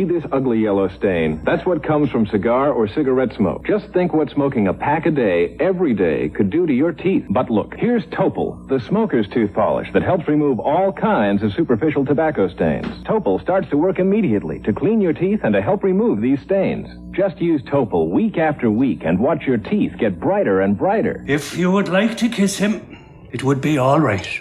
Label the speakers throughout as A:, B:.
A: See this ugly yellow stain? That's what comes from cigar or cigarette smoke. Just think what smoking a pack a day, every day, could do to your teeth. But look, here's Topol, the smoker's tooth polish that helps remove all kinds of superficial tobacco stains. Topol starts to work immediately to clean your teeth and to help remove these stains. Just use Topol week after week and watch your teeth get brighter and brighter.
B: If you would like to kiss him, it would be all right.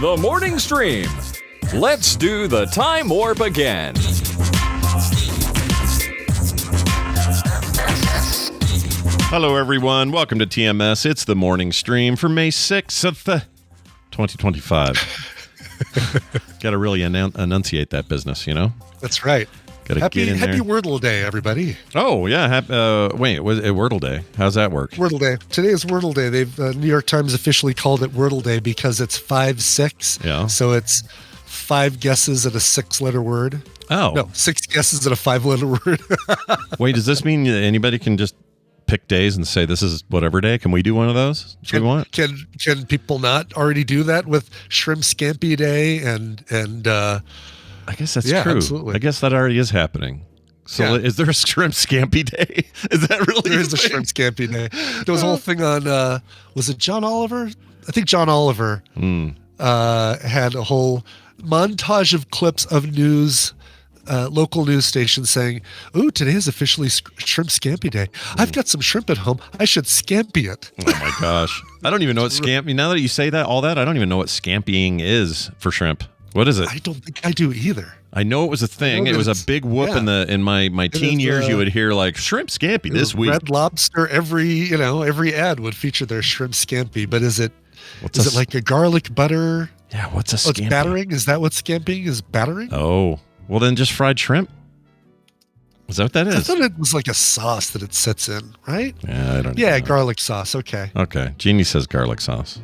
C: The Morning Stream. Let's do the time warp again.
D: Hello, everyone. Welcome to TMS. It's the Morning Stream for May 6th, 2025. Got to really enunciate that business, you know?
E: That's right.
D: Happy
E: Wordle Day, everybody.
D: Oh, yeah. Wait, was it Wordle Day? How's that work?
E: Wordle Day. Today is Wordle Day. They've New York Times officially called it Wordle Day because it's 5-6.
D: Yeah.
E: So it's 5 guesses at a 6-letter word.
D: Oh.
E: No, 6 guesses at a 5-letter word.
D: Wait, does this mean anybody can just pick days and say this is whatever day? Can we do one of those?
E: Can people not already do that with Shrimp Scampi Day and
D: I guess that's true.
E: Absolutely.
D: I guess that already is happening. So is there a Shrimp Scampi Day? Is that really
E: There is a Shrimp Scampi Day. There was a whole thing on, was it John Oliver? I think John Oliver had a whole montage of clips of news, local news stations saying, "Ooh, today is officially Shrimp Scampi Day. I've got some shrimp at home. I should scampi it."
D: Oh my gosh. I don't even know what scampi, now that you say that, all that, I don't even know what scampying is for shrimp. What is it?
E: I don't think I do either.
D: I know it was a thing. It was a big whoop in my teen years. You would hear like shrimp scampi this week.
E: Red Lobster, every ad would feature their shrimp scampi. But is it like a garlic butter?
D: Yeah, what's a scampi?
E: It's battering. Is that what scamping is? Battering?
D: Oh, well then just fried shrimp. Is that what that is?
E: I thought it was like a sauce that it sits in, right?
D: Yeah, I don't know.
E: Yeah, garlic sauce. Okay.
D: Jeannie says garlic sauce.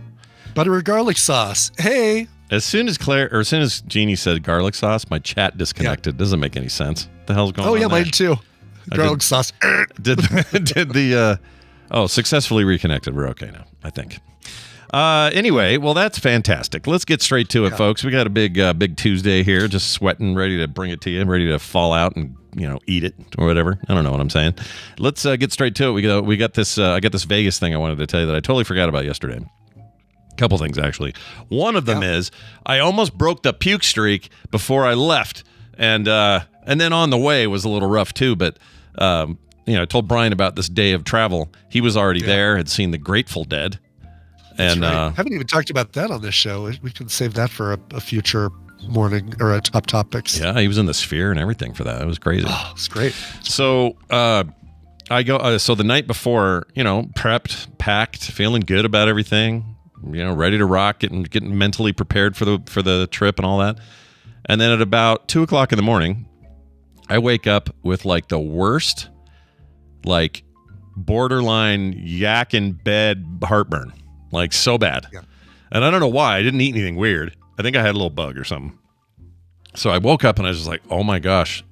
E: Butter or garlic sauce. Hey.
D: As soon as Jeannie said garlic sauce, my chat disconnected. Doesn't make any sense. What the hell's going on?
E: Oh yeah,
D: there?
E: mine too. Garlic sauce.
D: Successfully reconnected. We're okay now, I think. Anyway, well, that's fantastic. Let's get straight to it, folks. We got a big Tuesday here, just sweating, ready to bring it to you, ready to fall out and eat it or whatever. I don't know what I'm saying. Let's get straight to it. We got this. I got this Vegas thing I wanted to tell you that I totally forgot about yesterday. Couple things, actually. One of them is I almost broke the puke streak before I left, and then on the way was a little rough too. But I told Brian about this day of travel. He was already there, had seen the Grateful Dead, and
E: haven't even talked about that on this show. We can save that for a future morning or a top topics.
D: Yeah, he was in the Sphere and everything for that. It was crazy.
E: Oh, it's great.
D: So I go. So the night before, prepped, packed, feeling good about everything. Ready to rock, getting mentally prepared for the trip and all that. And then at about 2:00 in the morning, I wake up with like the worst, like borderline yak in bed heartburn, like so bad. Yeah. And I don't know why. I didn't eat anything weird. I think I had a little bug or something. So I woke up and I was just like, oh my gosh,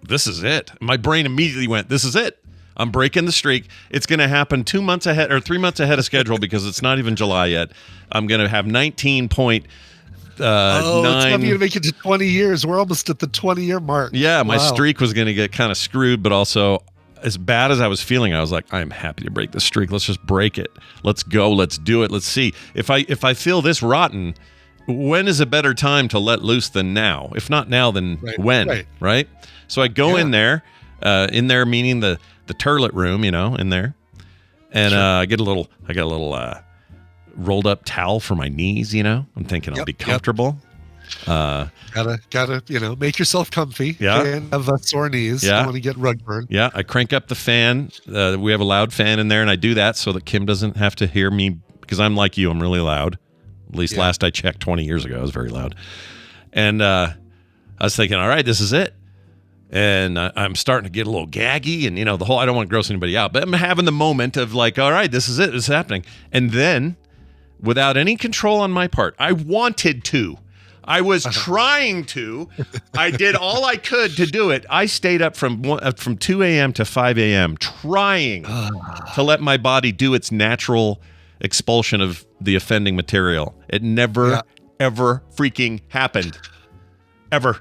D: this is it. My brain immediately went, this is it. I'm breaking the streak. It's going to happen 2 months ahead or 3 months ahead of schedule because it's not even July yet. I'm going to have 19.9.
E: It's going to make it to 20 years. We're almost at the 20-year mark.
D: Yeah, my streak was going to get kind of screwed, but also as bad as I was feeling, I was like, I'm happy to break the streak. Let's just break it. Let's go. Let's do it. Let's see. If I feel this rotten, when is a better time to let loose than now? If not now, then when? Right? So I go in there meaning the turlet room, in there. And I got a little rolled up towel for my knees, I'm thinking I'll be comfortable.
E: Gotta, make yourself comfy.
D: Yeah.
E: And have sore knees.
D: Yeah.
E: Don't want to get rug burn.
D: Yeah. I crank up the fan. We have a loud fan in there, and I do that so that Kim doesn't have to hear me because I'm like you. I'm really loud. At least last I checked 20 years ago, I was very loud. And I was thinking, all right, this is it. And I'm starting to get a little gaggy and, the whole, I don't want to gross anybody out, but I'm having the moment of like, all right, this is it. This is happening. And then without any control on my part, I wanted to I was trying to. I did all I could to do it. I stayed up from 2 a.m. to 5 a.m. trying to let my body do its natural expulsion of the offending material. It never, ever freaking happened. Ever.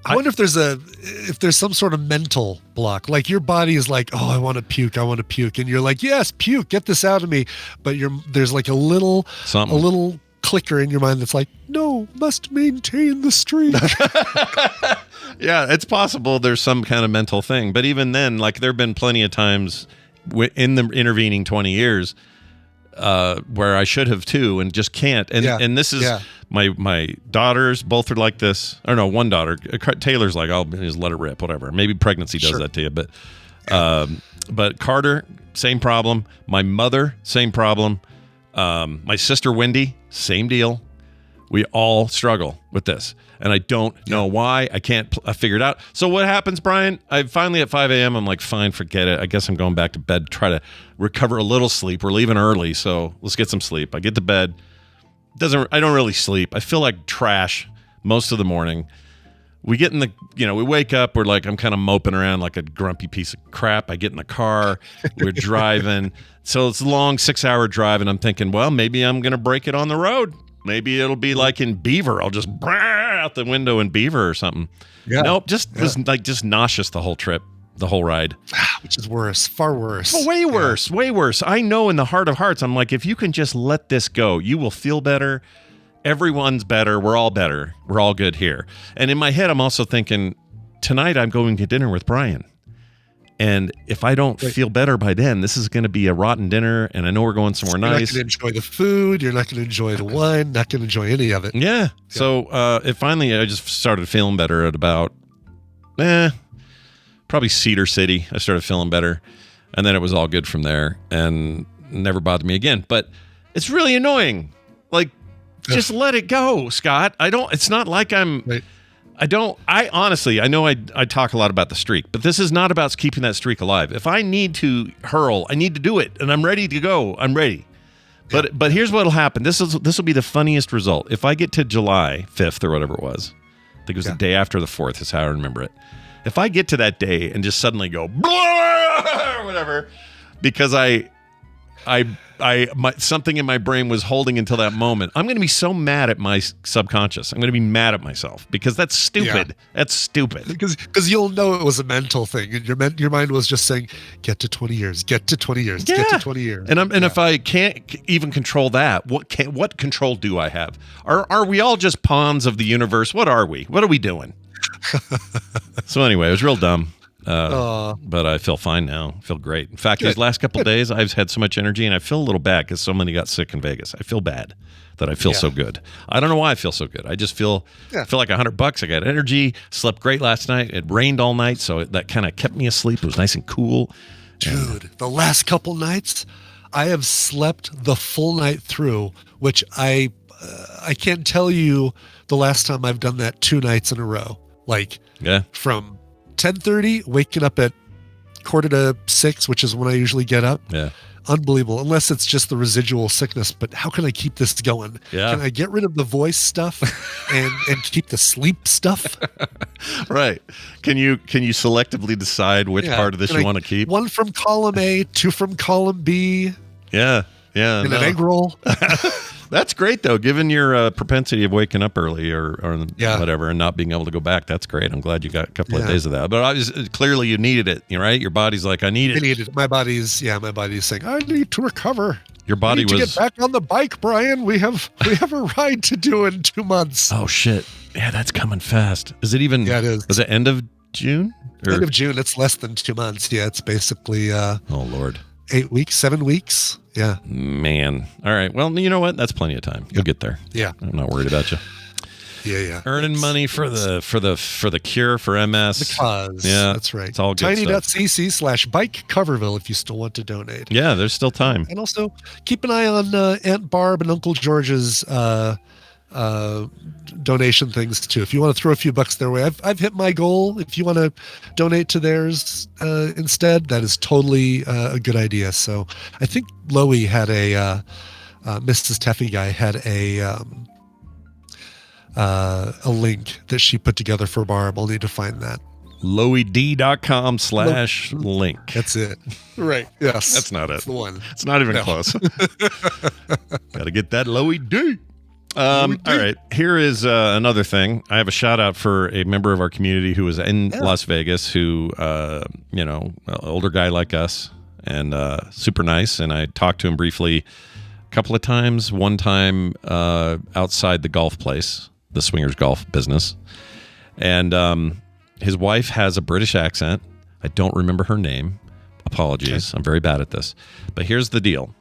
E: I wonder if there's some sort of mental block. Like your body is like, oh, I want to puke, and you're like, yes, puke, get this out of me. But there's like a little clicker in your mind that's like, no, must maintain the streak.
D: Yeah, it's possible there's some kind of mental thing. But even then, like there have been plenty of times in the intervening 20 years where I should have too and just can't. And this is my daughters both are like this. Or no, one daughter, Taylor's like, I'll just let it rip, whatever. Maybe pregnancy does that to you, but Carter, same problem. My mother, same problem. My sister Wendy, same deal. We all struggle with this, and I don't know why. I can't figure it out. So what happens, Brian? I finally at 5 a.m. I'm like, fine, forget it. I guess I'm going back to bed, try to recover a little sleep. We're leaving early, so let's get some sleep. I get to bed. I don't really sleep. I feel like trash most of the morning. We get in we wake up. We're like, I'm kind of moping around like a grumpy piece of crap. I get in the car. We're driving. So it's a long 6-hour drive, and I'm thinking, well, maybe I'm going to break it on the road. Maybe it'll be like in Beaver. I'll just out the window in Beaver or something. Yeah. Nope. Was like just nauseous the whole trip, the whole ride.
E: Which is worse, far worse.
D: Oh, way worse, way worse. I know in the heart of hearts, I'm like, if you can just let this go, you will feel better. Everyone's better. We're all better. We're all good here. And in my head, I'm also thinking, tonight I'm going to dinner with Brian. And if I don't feel better by then, this is going to be a rotten dinner. And I know we're going somewhere nice. You're not
E: going to enjoy the food. You're not going to enjoy the wine. Not going to enjoy any of it.
D: Yeah. So finally, I just started feeling better at about, probably Cedar City. I started feeling better. And then it was all good from there and never bothered me again. But it's really annoying. Like, just let it go, Scott. It's not like I'm... Right. I honestly, I know I talk a lot about the streak, but this is not about keeping that streak alive. If I need to hurl, I need to do it, and I'm ready to go. I'm ready. But here's what'll happen. This will be the funniest result. If I get to July 5th or whatever it was, I think it was the day after the 4th is how I remember it. If I get to that day and just suddenly go, or whatever, because something in my brain was holding until that moment. I'm going to be so mad at my subconscious. I'm going to be mad at myself because that's stupid. Yeah. That's stupid.
E: Because you'll know it was a mental thing, and your mind was just saying, "Get to 20 years, get to 20 years, get to 20 years."
D: And if I can't even control that, what control do I have? Are we all just pawns of the universe? What are we? What are we doing? So anyway, it was real dumb. But I feel fine now. I feel great. In fact, these last couple of days, I've had so much energy, and I feel a little bad because so many got sick in Vegas. I feel bad that I feel so good. I don't know why I feel so good. I just feel like $100. I got energy. Slept great last night. It rained all night, so that kind of kept me asleep. It was nice and cool.
E: Dude, the last couple nights, I have slept the full night through, which I can't tell you the last time I've done that 2 nights in a row. Like, from 10:30, waking up at 5:45, which is when I usually get up. Yeah. Unbelievable. Unless it's just the residual sickness. But how can I keep this going? Yeah. Can I get rid of the voice stuff and keep the sleep stuff?
D: Right. Can you selectively decide which part of this you want to keep?
E: 1 from column A, 2 from column B.
D: Yeah. Yeah.
E: And an egg roll.
D: That's great, though, given your propensity of waking up early or whatever and not being able to go back. That's great. I'm glad you got a couple of days of that. But clearly you needed it, right? Your body's like, I need it.
E: I need it. My body's saying, I need to recover.
D: Your body was...
E: to get back on the bike, Brian. We have a ride to do in 2 months.
D: Oh, shit. Yeah, that's coming fast. Is it even... Yeah, it is. Was it end of June?
E: End of June. It's less than 2 months. Yeah, it's basically...
D: oh, Lord.
E: 8 weeks, 7 weeks. Yeah.
D: Man. All right. Well, you know what? That's plenty of time. You'll get there.
E: Yeah.
D: I'm not worried about you.
E: Yeah.
D: Earning money for the cure for MS.
E: The cause.
D: Yeah.
E: That's right.
D: It's all good stuff.
E: Tiny.cc/Bike Coverville if you still want to donate.
D: Yeah, there's still time.
E: And also keep an eye on Aunt Barb and Uncle George's donation things too. If you want to throw a few bucks their way, I've hit my goal. If you want to donate to theirs instead, that is totally a good idea. So I think Loey had Mrs. Teffy guy had a link that she put together for Barb. I'll need to find that.
D: loeyd.com/link.
E: That's it. Right. Yes.
D: That's not it.
E: That's the one.
D: It's not even close. Got to get that Loey-D. All right. Here is another thing. I have a shout out for a member of our community who was in Las Vegas, who, an older guy like us, and super nice. And I talked to him briefly a couple of times. One time outside the golf place, the swingers golf business. And his wife has a British accent. I don't remember her name. Apologies. Okay. I'm very bad at this. But here's the deal.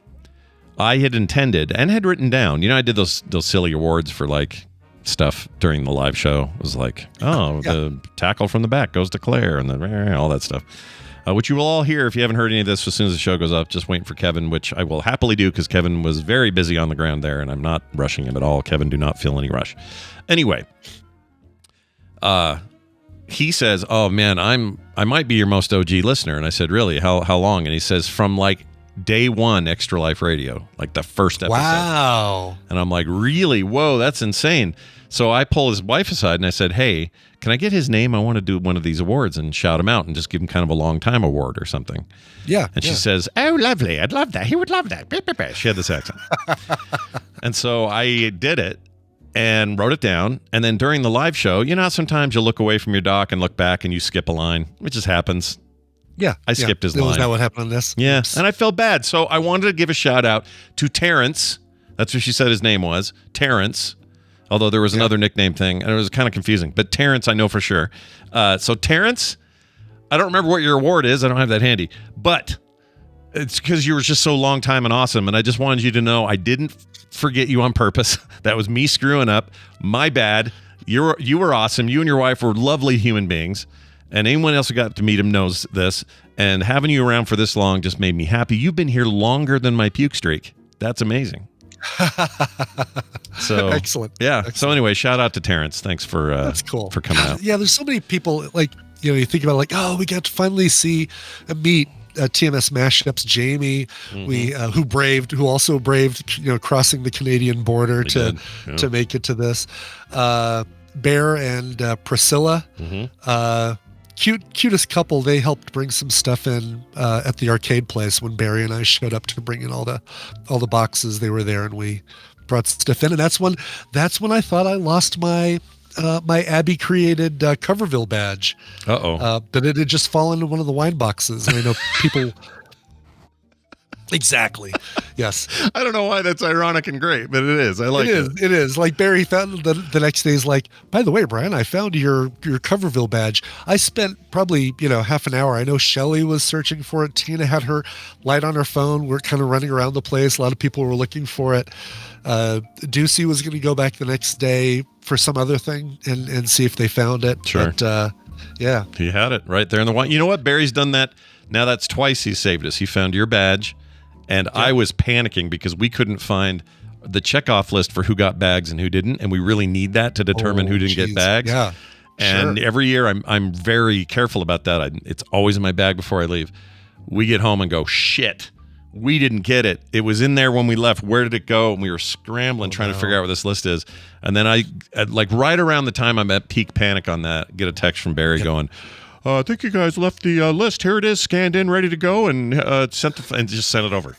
D: I had intended and had written down, I did those silly awards for like stuff during the live show. It was like, the tackle from the back goes to Claire and then all that stuff, which you will all hear if you haven't heard any of this as soon as the show goes up. Just waiting for Kevin, which I will happily do because Kevin was very busy on the ground there and I'm not rushing him at all. Kevin, do not feel any rush. Anyway, he says, "Oh man, I might be your most OG listener." And I said, "Really? How long?" And he says, "From like day one, Extra Life Radio, like the first episode."
E: Wow.
D: And I'm like, "Really? Whoa, that's insane." So I pull his wife aside and I said, "Hey, can I get his name? I want to do one of these awards and shout him out and just give him kind of a long time award or something."
E: Yeah.
D: And she says, "Oh, lovely. I'd love that. He would love that." She had this accent. And so I did it and wrote it down. And then during the live show, sometimes you look away from your doc and look back and you skip a line. It just happens.
E: Yeah.
D: I skipped his line.
E: Was that what happened on this?
D: Yeah.
E: Oops.
D: And I felt bad. So I wanted to give a shout out to Terrence. That's what she said his name was. Terrence. Although there was another nickname thing and it was kind of confusing. But Terrence, I know for sure. So Terrence, I don't remember what your award is. I don't have that handy. But it's because you were just so long time and awesome. And I just wanted you to know I didn't forget you on purpose. That was me screwing up. My bad. You were awesome. You and your wife were lovely human beings. And anyone else who got to meet him knows this. And having you around for this long just made me happy. You've been here longer than my puke streak. That's amazing. So
E: excellent.
D: Yeah.
E: Excellent.
D: So anyway, shout out to Terrence. Thanks for
E: that's cool.
D: for coming out.
E: Yeah, there's so many people like you think about like, oh, we got to finally see and meet TMS mashups Jamie, who also braved crossing the Canadian border to make it to this. Bear and Priscilla, cutest couple. They helped bring some stuff in at the arcade place when Barry and I showed up to bring in all the boxes. They were there and we brought stuff in, and that's when I thought I lost my my Abby created Coverville badge. But it had just fallen into one of the wine boxes, and I know people. Exactly. Yes.
D: I don't know why that's ironic and great, but it is. I like it.
E: It is. Like Barry found the next day is like, by the way, Brian, I found your Coverville badge. I spent probably, half an hour. I know Shelly was searching for it. Tina had her light on her phone. We're kind of running around the place. A lot of people were looking for it. Ducey was going to go back the next day for some other thing and see if they found it.
D: Sure.
E: But, yeah.
D: He had it right there in the wine. You know what? Barry's done that. Now that's twice he saved us. He found your badge. And I was panicking because we couldn't find the Chekhov list for who got bags and who didn't, and we really need that to determine who didn't get bags.
E: Yeah,
D: and every year I'm very careful about that. It's always in my bag before I leave. We get home and go, shit, we didn't get it. It was in there when we left. Where did it go? And we were scrambling trying to figure out what this list is. And then I like right around the time I'm at peak panic on that, get a text from Barry going, I think you guys left the list. Here it is, scanned in, ready to go, and just sent it over.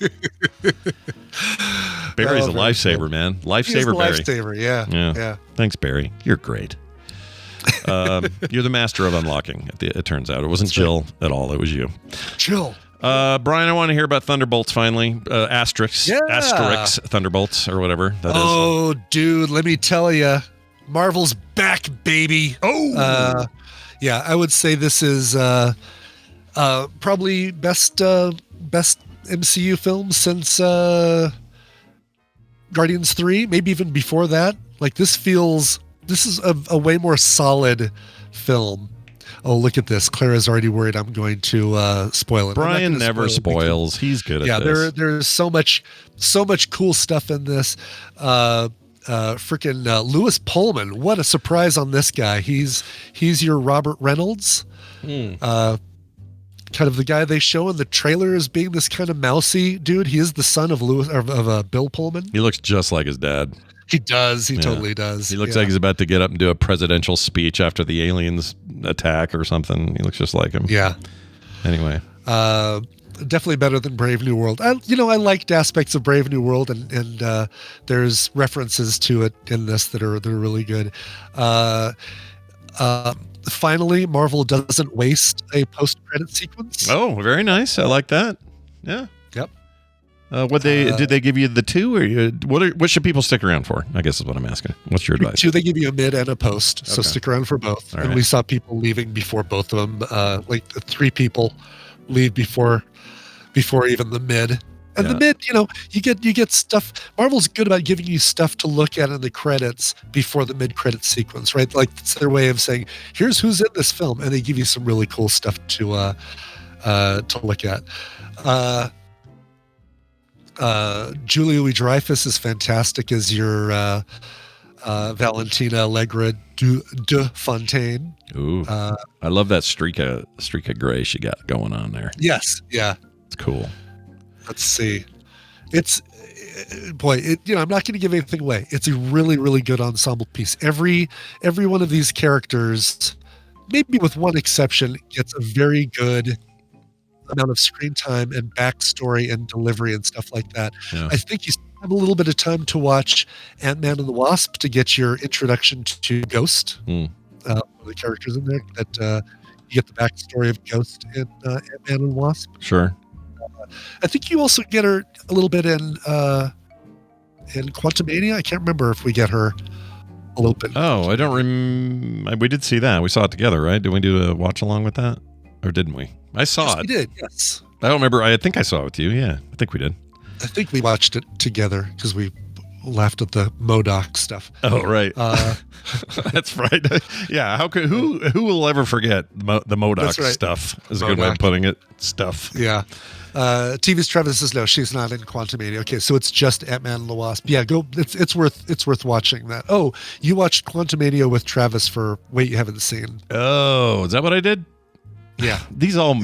D: Barry's a lifesaver, man. Lifesaver, Barry.
E: Lifesaver, yeah.
D: Thanks, Barry. You're great. You're the master of unlocking. It turns out it wasn't Jill at all. It was you.
E: Jill.
D: Brian, I want to hear about Thunderbolts finally. Asterix Thunderbolts or whatever that is.
E: Oh, dude, let me tell you, Marvel's back, baby.
D: Oh.
E: Yeah, I would say this is probably best MCU film since Guardians 3, maybe even before that. Like this is a way more solid film. Oh, look at this. Clara's already worried I'm going to spoil it.
D: Brian never spoils. He's good at this.
E: Yeah, there's so much cool stuff in this. Freaking Lewis Pullman, what a surprise on this guy. He's your Robert Reynolds. kind of the guy they show in the trailer as being this kind of mousy dude. He is the son of Bill Pullman.
D: He looks just like his dad.
E: He does. He totally does.
D: He looks like he's about to get up and do a presidential speech after the aliens attack or something. He looks just like him.
E: Yeah.
D: Anyway.
E: Definitely better than Brave New World. I liked aspects of Brave New World, and there's references to it in this that are really good. Finally, Marvel doesn't waste a post-credit sequence.
D: Oh, very nice. I like that. Yeah.
E: Yep.
D: Did they give you the two, or what should people stick around for? I guess is what I'm asking. What's your advice?
E: Two, they give you a mid and a post, so
D: Okay.
E: stick around for both.
D: All
E: and
D: right.
E: we saw people leaving before both of them. Like 3 people leave before even the mid. And the mid, you get stuff. Marvel's good about giving you stuff to look at in the credits before the mid-credit sequence, right? Like it's their way of saying, "Here's who's in this film," and they give you some really cool stuff to look at. Julia Louis-Dreyfus is fantastic as your Valentina Allegra de Fontaine.
D: Ooh, I love that streak of gray she got going on there.
E: Yes, yeah.
D: It's cool.
E: Let's see. It's I'm not going to give anything away. It's a really, really good ensemble piece. Every one of these characters, maybe with one exception, gets a very good amount of screen time and backstory and delivery and stuff like that.
D: Yeah.
E: I think you have a little bit of time to watch Ant-Man and the Wasp to get your introduction to Ghost. One of the characters in there that you get the backstory of Ghost in Ant-Man and the Wasp.
D: Sure.
E: I think you also get her a little bit in Quantumania. I can't remember if we get her a little bit.
D: Oh, I don't remember. We did see that. We saw it together, right? Did we do a watch along with that? Or didn't we? I saw it.
E: We did, yes.
D: I don't remember. I think I saw it with you. Yeah, I think we did.
E: I think we watched it together because we laughed at the MODOK stuff.
D: Oh, right. That's right. Yeah. Who will ever forget the MODOK
E: right.
D: stuff? Is a good way of putting it. Stuff.
E: Yeah. TV's Travis says no, she's not in Quantumania. Okay, so it's just Ant-Man and the Wasp. Yeah, go. It's worth watching that. Oh, you watched Quantumania with Travis for Wait You Haven't Seen.
D: Oh, is that what I did?
E: Yeah.
D: These all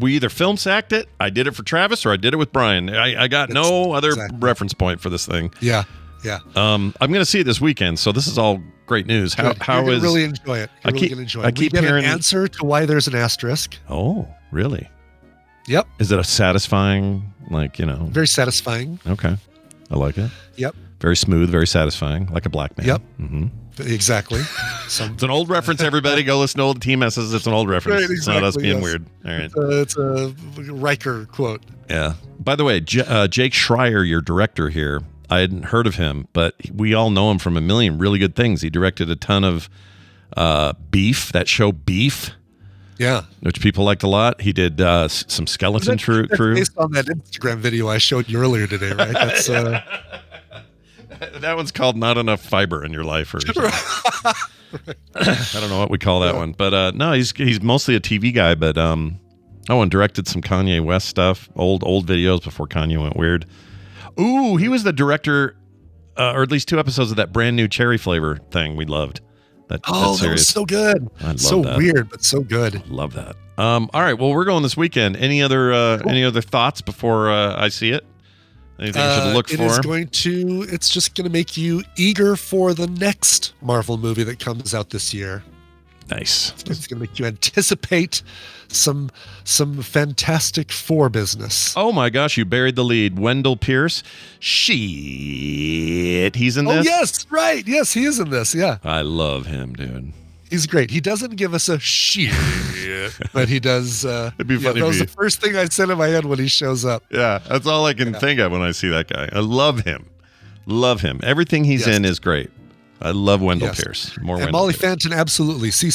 D: we either film sacked it, I did it for Travis, or I did it with Brian. I got no other reference point for this thing.
E: Yeah. Yeah.
D: I'm going to see it this weekend, so this is all great news. How
E: You're
D: is
E: really enjoy it? You're really gonna enjoy it.
D: I keep
E: we get
D: hearing
E: an answer to why there's an asterisk.
D: Oh, really?
E: Yep.
D: Is it a satisfying,
E: Very satisfying.
D: Okay, I like it.
E: Yep.
D: Very smooth, very satisfying, like a black man.
E: Yep.
D: Mm-hmm.
E: Exactly.
D: It's an old reference, everybody. Go listen to old TMS's. It's an old reference.
E: Right,
D: It's not us
E: exactly,
D: being
E: yes.
D: weird. All right.
E: It's a Riker quote.
D: Yeah. By the way, Jake Schreier, your director here, I hadn't heard of him, but we all know him from a million really good things. He directed a ton of Beef, that show Beef.
E: Yeah.
D: Which people liked a lot. He did some Skeleton Crew.
E: Based on that Instagram video I showed you earlier today, right? That's
D: that one's called Not Enough Fiber in Your Life, or something. I don't know what we call that one, but no, he's mostly a TV guy. But and directed some Kanye West stuff, old videos before Kanye went weird. Ooh, he was the director, or at least 2 episodes of that brand new cherry flavor thing we loved. That
E: that was so good.
D: I love
E: so
D: that.
E: Weird, but so good.
D: Love that. All right, well, we're going this weekend. Any other thoughts before I see it? Anything you should look for?
E: It's just going to make you eager for the next Marvel movie that comes out this year.
D: Nice.
E: It's going to make you anticipate some Fantastic Four business.
D: Oh my gosh, you buried the lead. Wendell Pierce. Shit. He's in this?
E: Oh, yes, right. Yes, he is in this. Yeah.
D: I love him, dude.
E: He's great. He doesn't give us a shit, but he does.
D: It'd be funny
E: that was
D: if
E: the first thing I said in my head when he shows up.
D: Yeah, that's all I can think of when I see that guy. I love him. Love him. Everything he's in is great. I love Wendell Pierce.
E: And
D: Wendell
E: Molly
D: Pierce.
E: Fenton, absolutely. See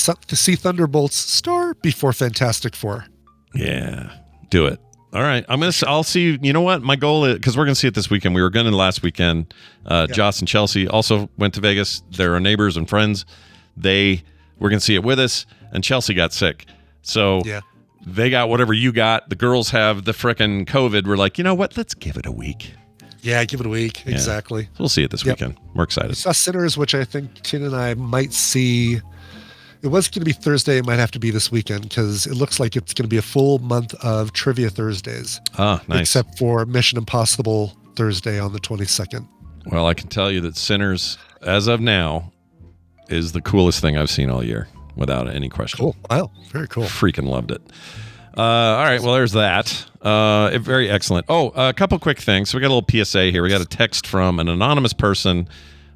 E: Thunderbolts star before Fantastic Four.
D: Yeah, do it. All right, I'll see. You know what? My goal is, because we're gonna see it this weekend. We were gonna last weekend. Joss and Chelsea also went to Vegas. They're our neighbors and friends. They were gonna see it with us, and Chelsea got sick. So they got whatever you got. The girls have the frickin' COVID. We're like, you know what? Let's give it a week.
E: Yeah, give it a week.
D: Yeah.
E: Exactly.
D: We'll see it this weekend. We're excited.
E: We saw Sinners, which I think Tina and I might see. it was going to be Thursday. It might have to be this weekend because it looks like it's going to be a full month of Trivia Thursdays.
D: Ah, nice.
E: Except for Mission Impossible Thursday on the 22nd.
D: Well, I can tell you that Sinners, as of now, is the coolest thing I've seen all year, without any question.
E: Cool. Wow. Very cool.
D: Freaking loved it. All right. Well, there's that. Very excellent. Oh, a couple quick things. So we got a little PSA here. We got a text from an anonymous person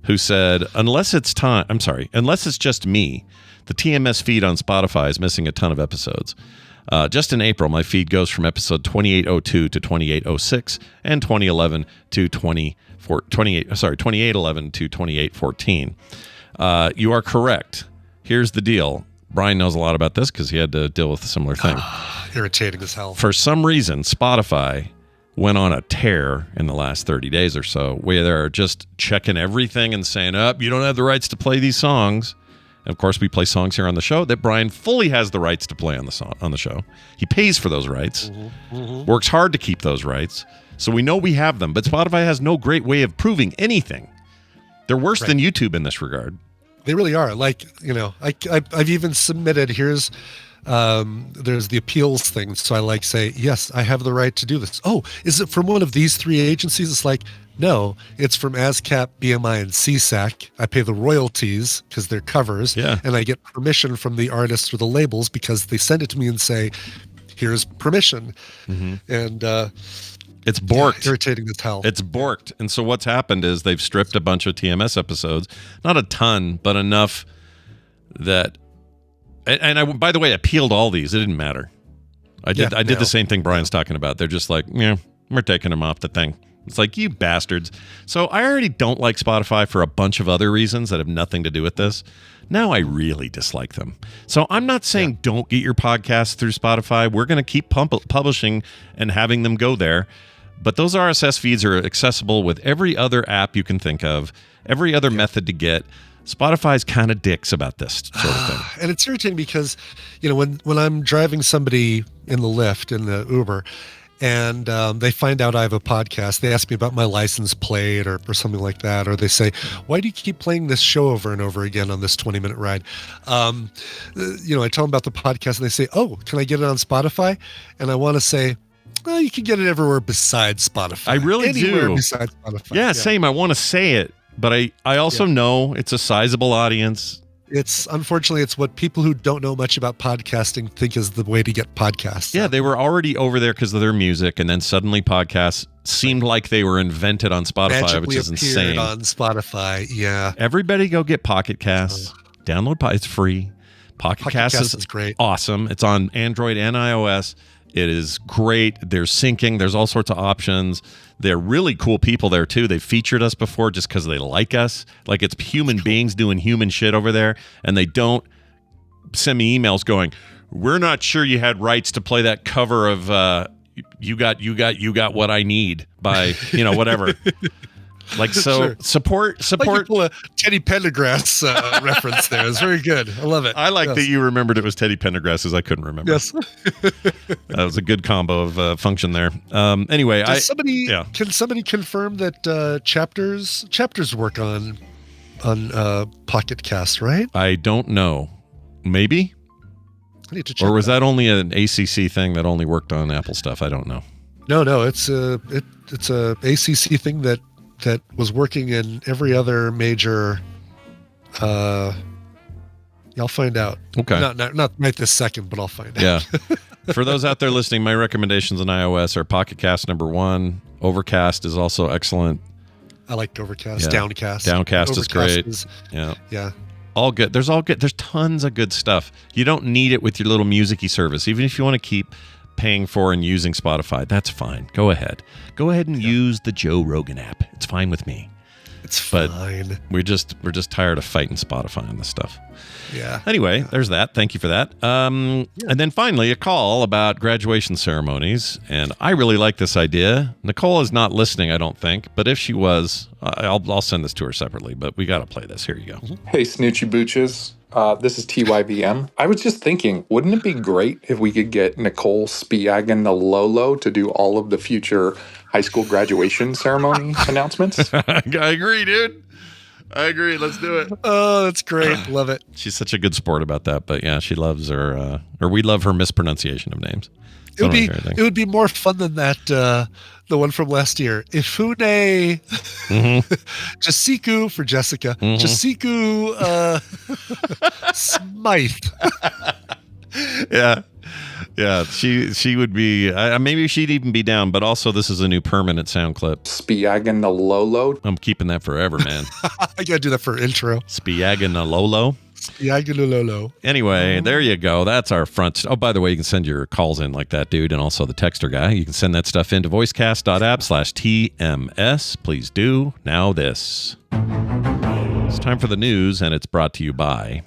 D: who said, unless it's just me, the TMS feed on Spotify is missing a ton of episodes. Just in April, my feed goes from episode 2802 to 2806 and 2011 to 2811 to 2814. You are correct. Here's the deal. Brian knows a lot about this because he had to deal with a similar thing.
E: Irritating as hell.
D: For some reason, Spotify went on a tear in the last 30 days or so where they're just checking everything and saying, you don't have the rights to play these songs. And of course, we play songs here on the show that Brian fully has the rights to play on the show. He pays for those rights, works hard to keep those rights. So we know we have them, but Spotify has no great way of proving anything. They're worse than YouTube in this regard.
E: They really are. Like, I've even submitted, there's the appeals thing. So I say, yes, I have the right to do this. Oh, is it from one of these three agencies? It's like, no, it's from ASCAP, BMI, and CSAC. I pay the royalties because they're covers.
D: Yeah.
E: And I get permission from the artists or the labels because they send it to me and say, here's permission. And
D: it's borked.
E: Yeah, irritating as hell.
D: It's borked. And so what's happened is they've stripped a bunch of TMS episodes. Not a ton, but enough that... And I, by the way, I peeled all these. It didn't matter. I did the same thing Brian's talking about. They're just like, yeah, we're taking them off the thing. It's like, you bastards. So I already don't like Spotify for a bunch of other reasons that have nothing to do with this. Now I really dislike them. So I'm not saying don't get your podcasts through Spotify. We're going to keep publishing and having them go there. But those RSS feeds are accessible with every other app you can think of, every other method to get. Spotify's kind of dicks about this sort of thing.
E: And it's irritating because, when I'm driving somebody in the Lyft, in the Uber, and they find out I have a podcast, they ask me about my license plate or something like that, or they say, why do you keep playing this show over and over again on this 20-minute ride? I tell them about the podcast, and they say, oh, can I get it on Spotify? And I want to say, well, you can get it everywhere besides Spotify.
D: I really
E: Anywhere
D: do.
E: Besides Spotify.
D: Yeah, same. I want to say it, but I also know it's a sizable audience.
E: Unfortunately, it's what people who don't know much about podcasting think is the way to get podcasts.
D: Yeah, they were already over there because of their music, and then suddenly podcasts seemed like they were invented on Spotify,
E: Magically
D: which is insane.
E: On Spotify, yeah.
D: Everybody go get Pocket Casts. Download it's free. Pocket Cast is
E: great.
D: Awesome. It's on Android and iOS. It is great. There's syncing. There's all sorts of options. They're really cool people there, too. They've featured us before just because they like us. Like, it's human beings doing human shit over there, and they don't send me emails going, we're not sure you had rights to play that cover of You Got What I Need by, whatever. Like, so support.
E: Like pull a Teddy Pendergrass reference there. It's very good. I love it.
D: I like that you remembered it was Teddy Pendergrass, as I couldn't remember.
E: Yes.
D: That was a good combo of function there. Anyway,
E: can somebody confirm that chapters work on Pocket Cast, right?
D: I don't know. Maybe.
E: I need to check.
D: Or was that only an ACC thing that only worked on Apple stuff? I don't know.
E: No, it's a ACC thing that was working in every other major. I'll find out.
D: Okay.
E: Not right this second, but I'll find out.
D: Yeah. For those out there listening, my recommendations on iOS are Pocket Cast #1. Overcast is also excellent.
E: I like Overcast.
D: Yeah.
E: Downcast.
D: Downcast is great.
E: Yeah.
D: All good. There's tons of good stuff. You don't need it with your little music-y service. Even if you want to keep paying for and using Spotify, that's fine. Go ahead and use the Joe Rogan app. It's fine with me.
E: It's fine.
D: We're just tired of fighting Spotify on this stuff.
E: Yeah.
D: Anyway, there's that. Thank you for that. And then finally, a call about graduation ceremonies. And I really like this idea. Nicole is not listening, I don't think. But if she was, I'll send this to her separately. But we got to play this. Here you go.
F: Hey, Snoochie Booches. This is TYVM. I was just thinking, wouldn't it be great if we could get Nicole Spiagna-Lolo to do all of the future high school graduation ceremony announcements?
D: I agree, dude. I agree. Let's do it.
E: Oh, that's great. Love it.
D: She's such a good sport about that. But yeah, she loves her, or we love her mispronunciation of names.
E: It would be more fun than that. The one from last year. Ifune Jasiku for Jessica. Jasiku Smythe.
D: Yeah. Yeah, she would be. Maybe she'd even be down. But also, this is a new permanent sound clip.
F: Spiaganalolo.
D: I'm keeping that forever, man.
E: I gotta do that for intro.
D: Spiaganalolo.
E: Spiaganalolo.
D: Anyway, there you go. That's our front. Oh, by the way, you can send your calls in like that, dude, and also the texter guy. You can send that stuff into voicecast.app/TMS. Please do. Now this. It's time for the news, and it's brought to you by...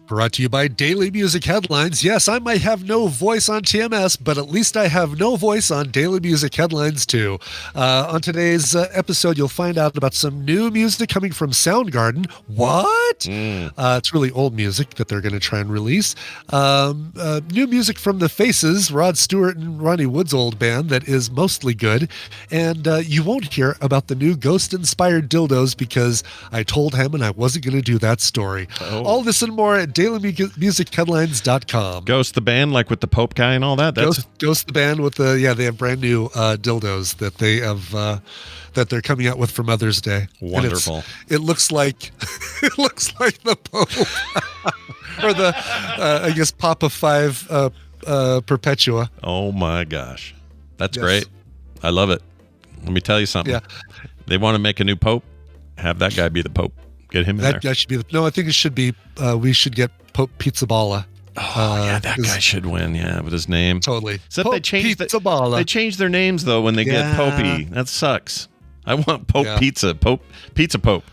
E: Brought to you by Daily Music Headlines. Yes, I might have no voice on TMS, but at least I have no voice on Daily Music Headlines too. On today's episode, you'll find out about some new music coming from Soundgarden. What? It's really old music that they're going to try and release. New music from The Faces, Rod Stewart and Ronnie Wood's old band that is mostly good. And you won't hear about the new ghost-inspired dildos because I told Hammond I wasn't going to do that story. All this and more at dailymusicheadlines.com.
D: Ghost the band, like with the Pope guy and all that?
E: Ghost the band with they have brand new dildos that they have that they're coming out with for Mother's Day.
D: Wonderful.
E: It looks like the Pope or the I guess Papa 5 Perpetua.
D: Oh my gosh. That's great. I love it. Let me tell you something.
E: Yeah.
D: They want to make a new Pope, have that guy be the Pope. Get him in there.
E: That should be I think it should be we should get Pope Pizzaballa.
D: That guy should win, with his name.
E: Totally.
D: Except
E: Pope
D: they changed
E: Pizzaballa.
D: They changed their names though when they get Popey. That sucks. I want Pope Pizza. Pizza Pope.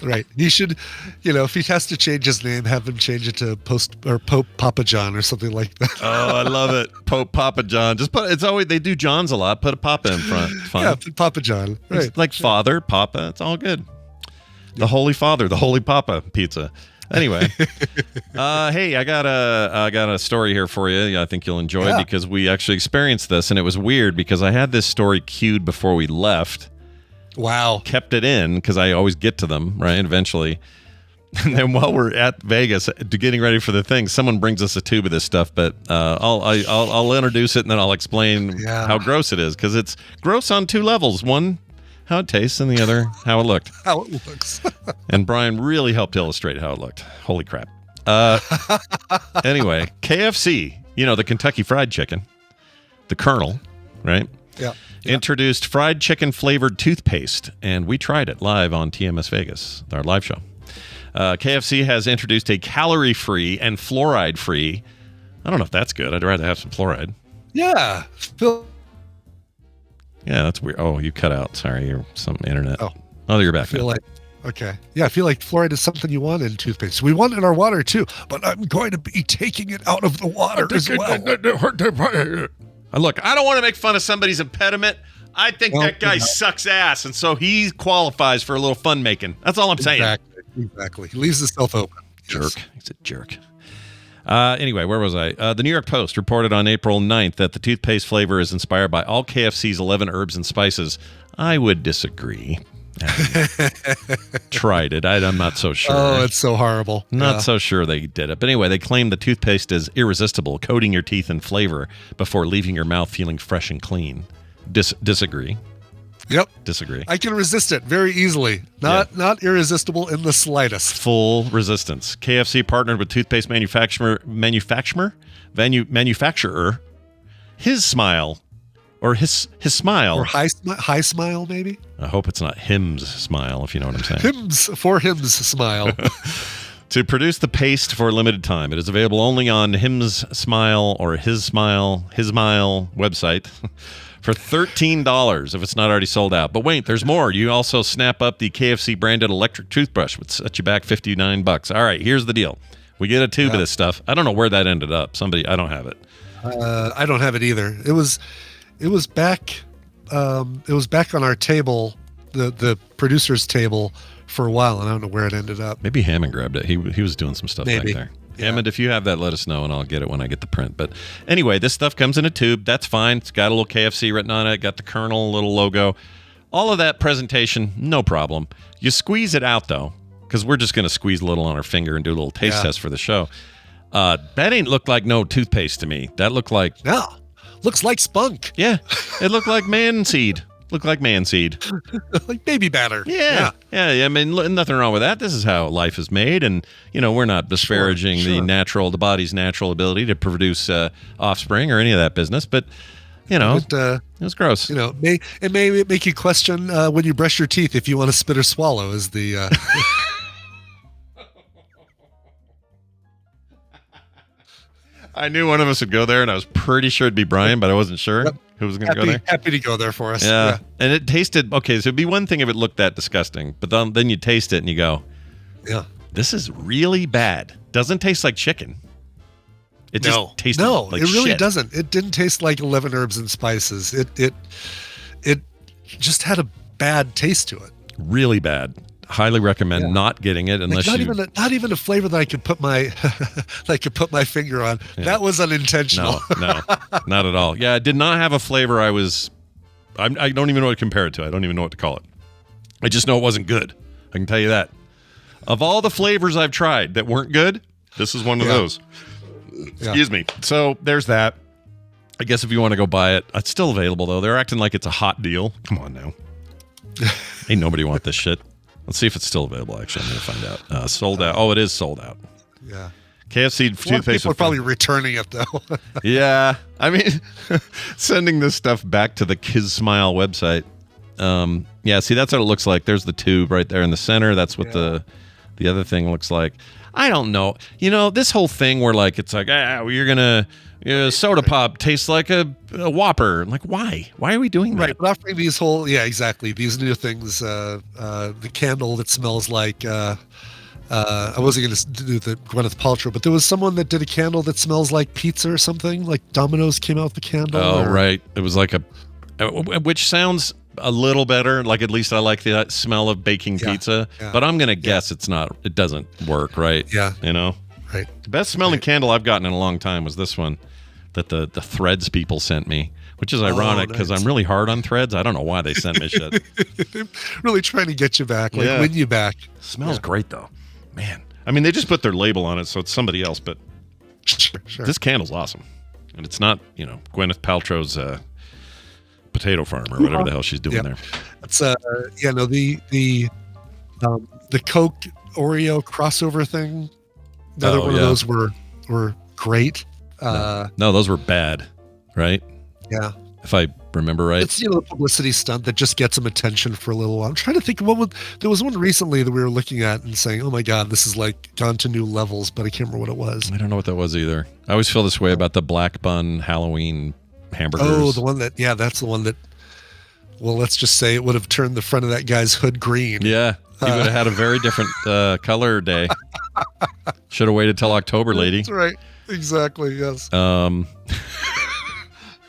E: Right. He should, if he has to change his name, have him change it to Pope Papa John or something like that.
D: Oh, I love it. Pope Papa John. Just it's always, they do Johns a lot. Put a Papa in front. Fun.
E: Yeah, Papa John. Right.
D: It's like Father, Papa. It's all good. The Holy Father, the Holy Papa pizza. Anyway, hey, I got a story here for you. I think you'll enjoy because we actually experienced this, and it was weird because I had this story queued before we left.
E: Wow.
D: Kept it in because I always get to them, right? Eventually. And then while we're at Vegas getting ready for the thing, someone brings us a tube of this stuff, but I'll introduce it and then I'll explain how gross it is because it's gross on two levels. One, how it tastes, and the other, how it looked.
E: How it looks.
D: And Brian really helped illustrate how it looked. Holy crap. Anyway, KFC, the Kentucky Fried Chicken, the Colonel, right?
E: Yeah.
D: Introduced fried chicken flavored toothpaste, and we tried it live on TMS Vegas, our live show. KFC has introduced a calorie-free and fluoride-free. I don't know if that's good. I'd rather have some fluoride.
E: Yeah.
D: Yeah, that's weird. Oh, you cut out. Sorry, you're some internet.
E: Oh,
D: you're back.
E: Okay. Yeah, I feel like fluoride is something you want in toothpaste. We want it in our water too, but I'm going to be taking it out of the water as well.
D: Look, I don't want to make fun of somebody's impediment. I think that guy sucks ass, and so he qualifies for a little fun making. That's all I'm saying.
E: Exactly. He leaves himself open.
D: Jerk. Yes. He's a jerk. Anyway, where was I? The New York Post reported on April 9th that the toothpaste flavor is inspired by all KFC's 11 herbs and spices. I would disagree. Tried it. I'm not so sure.
E: Oh, it's so horrible.
D: Not so sure they did it. But anyway, they claim the toothpaste is irresistible, coating your teeth in flavor before leaving your mouth feeling fresh and clean. Disagree.
E: Yep.
D: Disagree.
E: I can resist it very easily. Not irresistible in the slightest.
D: Full resistance. KFC partnered with toothpaste manufacturer His Smile. Or his smile.
E: Or high smile, maybe?
D: I hope it's not Him's Smile, if you know what I'm saying.
E: Him's Smile.
D: To produce the paste for a limited time. It is available only on Him's Smile or His Smile website for $13 if it's not already sold out. But wait, there's more. You also snap up the KFC branded electric toothbrush, which sets you back $59. All right, here's the deal. We get a tube of this stuff. I don't know where that ended up. I don't have it.
E: I don't have it either. It was back on our table, the producer's table for a while, and I don't know where it ended up.
D: Maybe Hammond grabbed it. He was doing some stuff back there.
E: Yeah.
D: Hammond, if you have that, let us know, and I'll get it when I get the print. But anyway, this stuff comes in a tube. That's fine. It's got a little KFC written on it. Got the Colonel little logo. all of that presentation, no problem. You squeeze it out, though, because we're just going to squeeze a little on our finger and do a little taste test for the show. That ain't look like no toothpaste to me. That looked like...
E: No. Looks like spunk.
D: Yeah. It looked like man seed. Looked like man seed.
E: Like baby batter.
D: Yeah. I mean, nothing wrong with that. This is how life is made. And, we're not disparaging the body's natural ability to produce offspring or any of that business. But, it was gross.
E: It may make you question when you brush your teeth if you want to spit or swallow is the...
D: I knew one of us would go there, and I was pretty sure it'd be Brian, but I wasn't sure who was going to go there.
E: Happy to go there for us.
D: Yeah. And it tasted, okay, so it'd be one thing if it looked that disgusting, but then you taste it and you go,
E: yeah,
D: this is really bad. Doesn't taste like chicken. It just tasted like
E: it really
D: shit.
E: doesn't. It didn't taste like 11 herbs and spices. It just had a bad taste to it.
D: Really bad. Highly recommend not getting it unless
E: not even a flavor that I could put my finger on. Yeah. That was unintentional.
D: No, not at all. Yeah, it did not have a flavor. I don't even know what to compare it to. I don't even know what to call it. I just know it wasn't good. I can tell you that. Of all the flavors I've tried that weren't good, this is one of those. Excuse me. So there's that. I guess if you want to go buy it, it's still available though. They're acting like it's a hot deal. Come on now. Ain't nobody want this shit. Let's see if it's still available. Actually, I'm going to find out. Sold out. Oh, it is sold out.
E: Yeah.
D: KFC toothpaste.
E: People are probably returning it though.
D: Yeah. I mean, sending this stuff back to the Kiz Smile website. Yeah. See, that's what it looks like. There's the tube right there in the center. That's what the other thing looks like. I don't know. This whole thing where like it's like, you're gonna soda pop tastes like a Whopper. Like, why? Why are we doing that?
E: Right. But offering these these new things. The candle that smells like. I wasn't going to do the Gwyneth Paltrow, but there was someone that did a candle that smells like pizza or something. Like Domino's came out with the candle.
D: Oh, right. It was like which sounds a little better. Like, at least I like the smell of baking pizza. Yeah. But I'm going to guess it doesn't work, right?
E: Yeah.
D: Right. The best smelling candle I've gotten in a long time was this one that the Threads people sent me, which is ironic because I'm really hard on Threads. I don't know why they sent me shit.
E: Really trying to get you back, win you back.
D: Smells great, though. Man. I mean, they just put their label on it, so it's somebody else, but
E: sure.
D: This candle's awesome. And it's not, Gwyneth Paltrow's potato farm or whatever the hell she's doing there.
E: It's the Coke Oreo crossover thing. Another one of those were great.
D: No, those were bad, right?
E: Yeah.
D: If I remember right.
E: It's the publicity stunt that just gets some attention for a little while. I'm trying to think there was one recently that we were looking at and saying, oh my God, this is like gone to new levels, but I can't remember what it was.
D: I don't know what that was either. I always feel this way about the black bun Halloween hamburgers.
E: Oh, the one that's the one that, well, let's just say it would have turned the front of that guy's hood green.
D: Yeah. He would have had a very different color day. Should have waited till October, lady.
E: That's right. Exactly. Yes.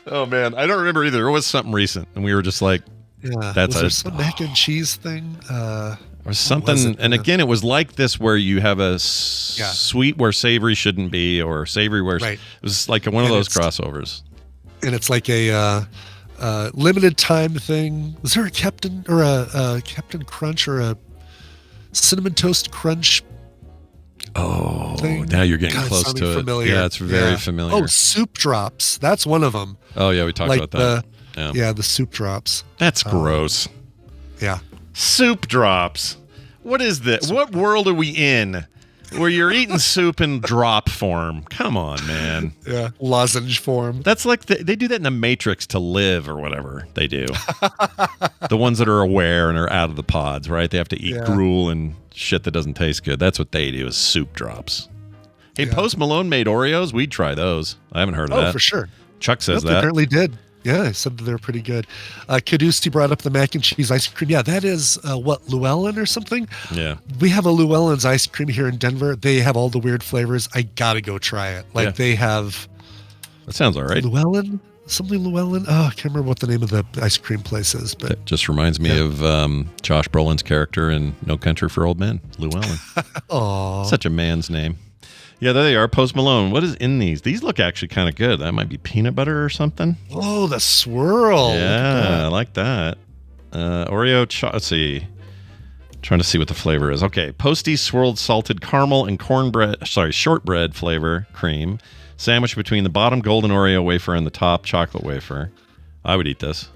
D: Oh man, I don't remember either. It was something recent, and we were just like,
E: "That's some mac and cheese thing."
D: Or something. And again, it was like this, where you have a sweet where savory shouldn't be, or savory where it was like one of those crossovers.
E: And it's like a limited time thing. Was there a Captain or a Captain Crunch or a Cinnamon Toast Crunch?
D: Oh,
E: thing?
D: Now you're getting close to it.
E: Familiar.
D: Yeah, it's very familiar.
E: Oh, soup drops. That's one of them.
D: Oh, yeah, we talked about that.
E: The soup drops.
D: That's gross.
E: Yeah.
D: Soup drops. What is this? What world are we in where you're eating soup in drop form? Come on, man.
E: Yeah, lozenge form.
D: That's like they do that in the Matrix to live or whatever they do. The ones that are aware and are out of the pods, right? They have to eat gruel and shit that doesn't taste good. That's what they do, is soup drops. Hey, Post Malone made Oreos. We'd try those. I haven't heard of that.
E: Oh, for sure.
D: Chuck says
E: They
D: that.
E: apparently did. Yeah, I said that they're pretty good. Caducey brought up the mac and cheese ice cream. Yeah, that is, Llewellyn or something?
D: Yeah.
E: We have a Llewellyn's ice cream here in Denver. They have all the weird flavors. I got to go try it. They have...
D: That sounds all right.
E: Llewellyn? Something Llewellyn? Oh, I can't remember what the name of the ice cream place is. But
D: that just reminds me of Josh Brolin's character in No Country for Old Men, Llewellyn.
E: Oh,
D: such a man's name. Yeah, there they are. Post Malone. What is in these? These look actually kind of good. That might be peanut butter or something.
E: Oh, the swirl.
D: Yeah, I like that. Let's see. Trying to see what the flavor is. Okay, Posty swirled salted caramel and shortbread flavor cream, sandwiched between the bottom golden Oreo wafer and the top chocolate wafer. I would eat this.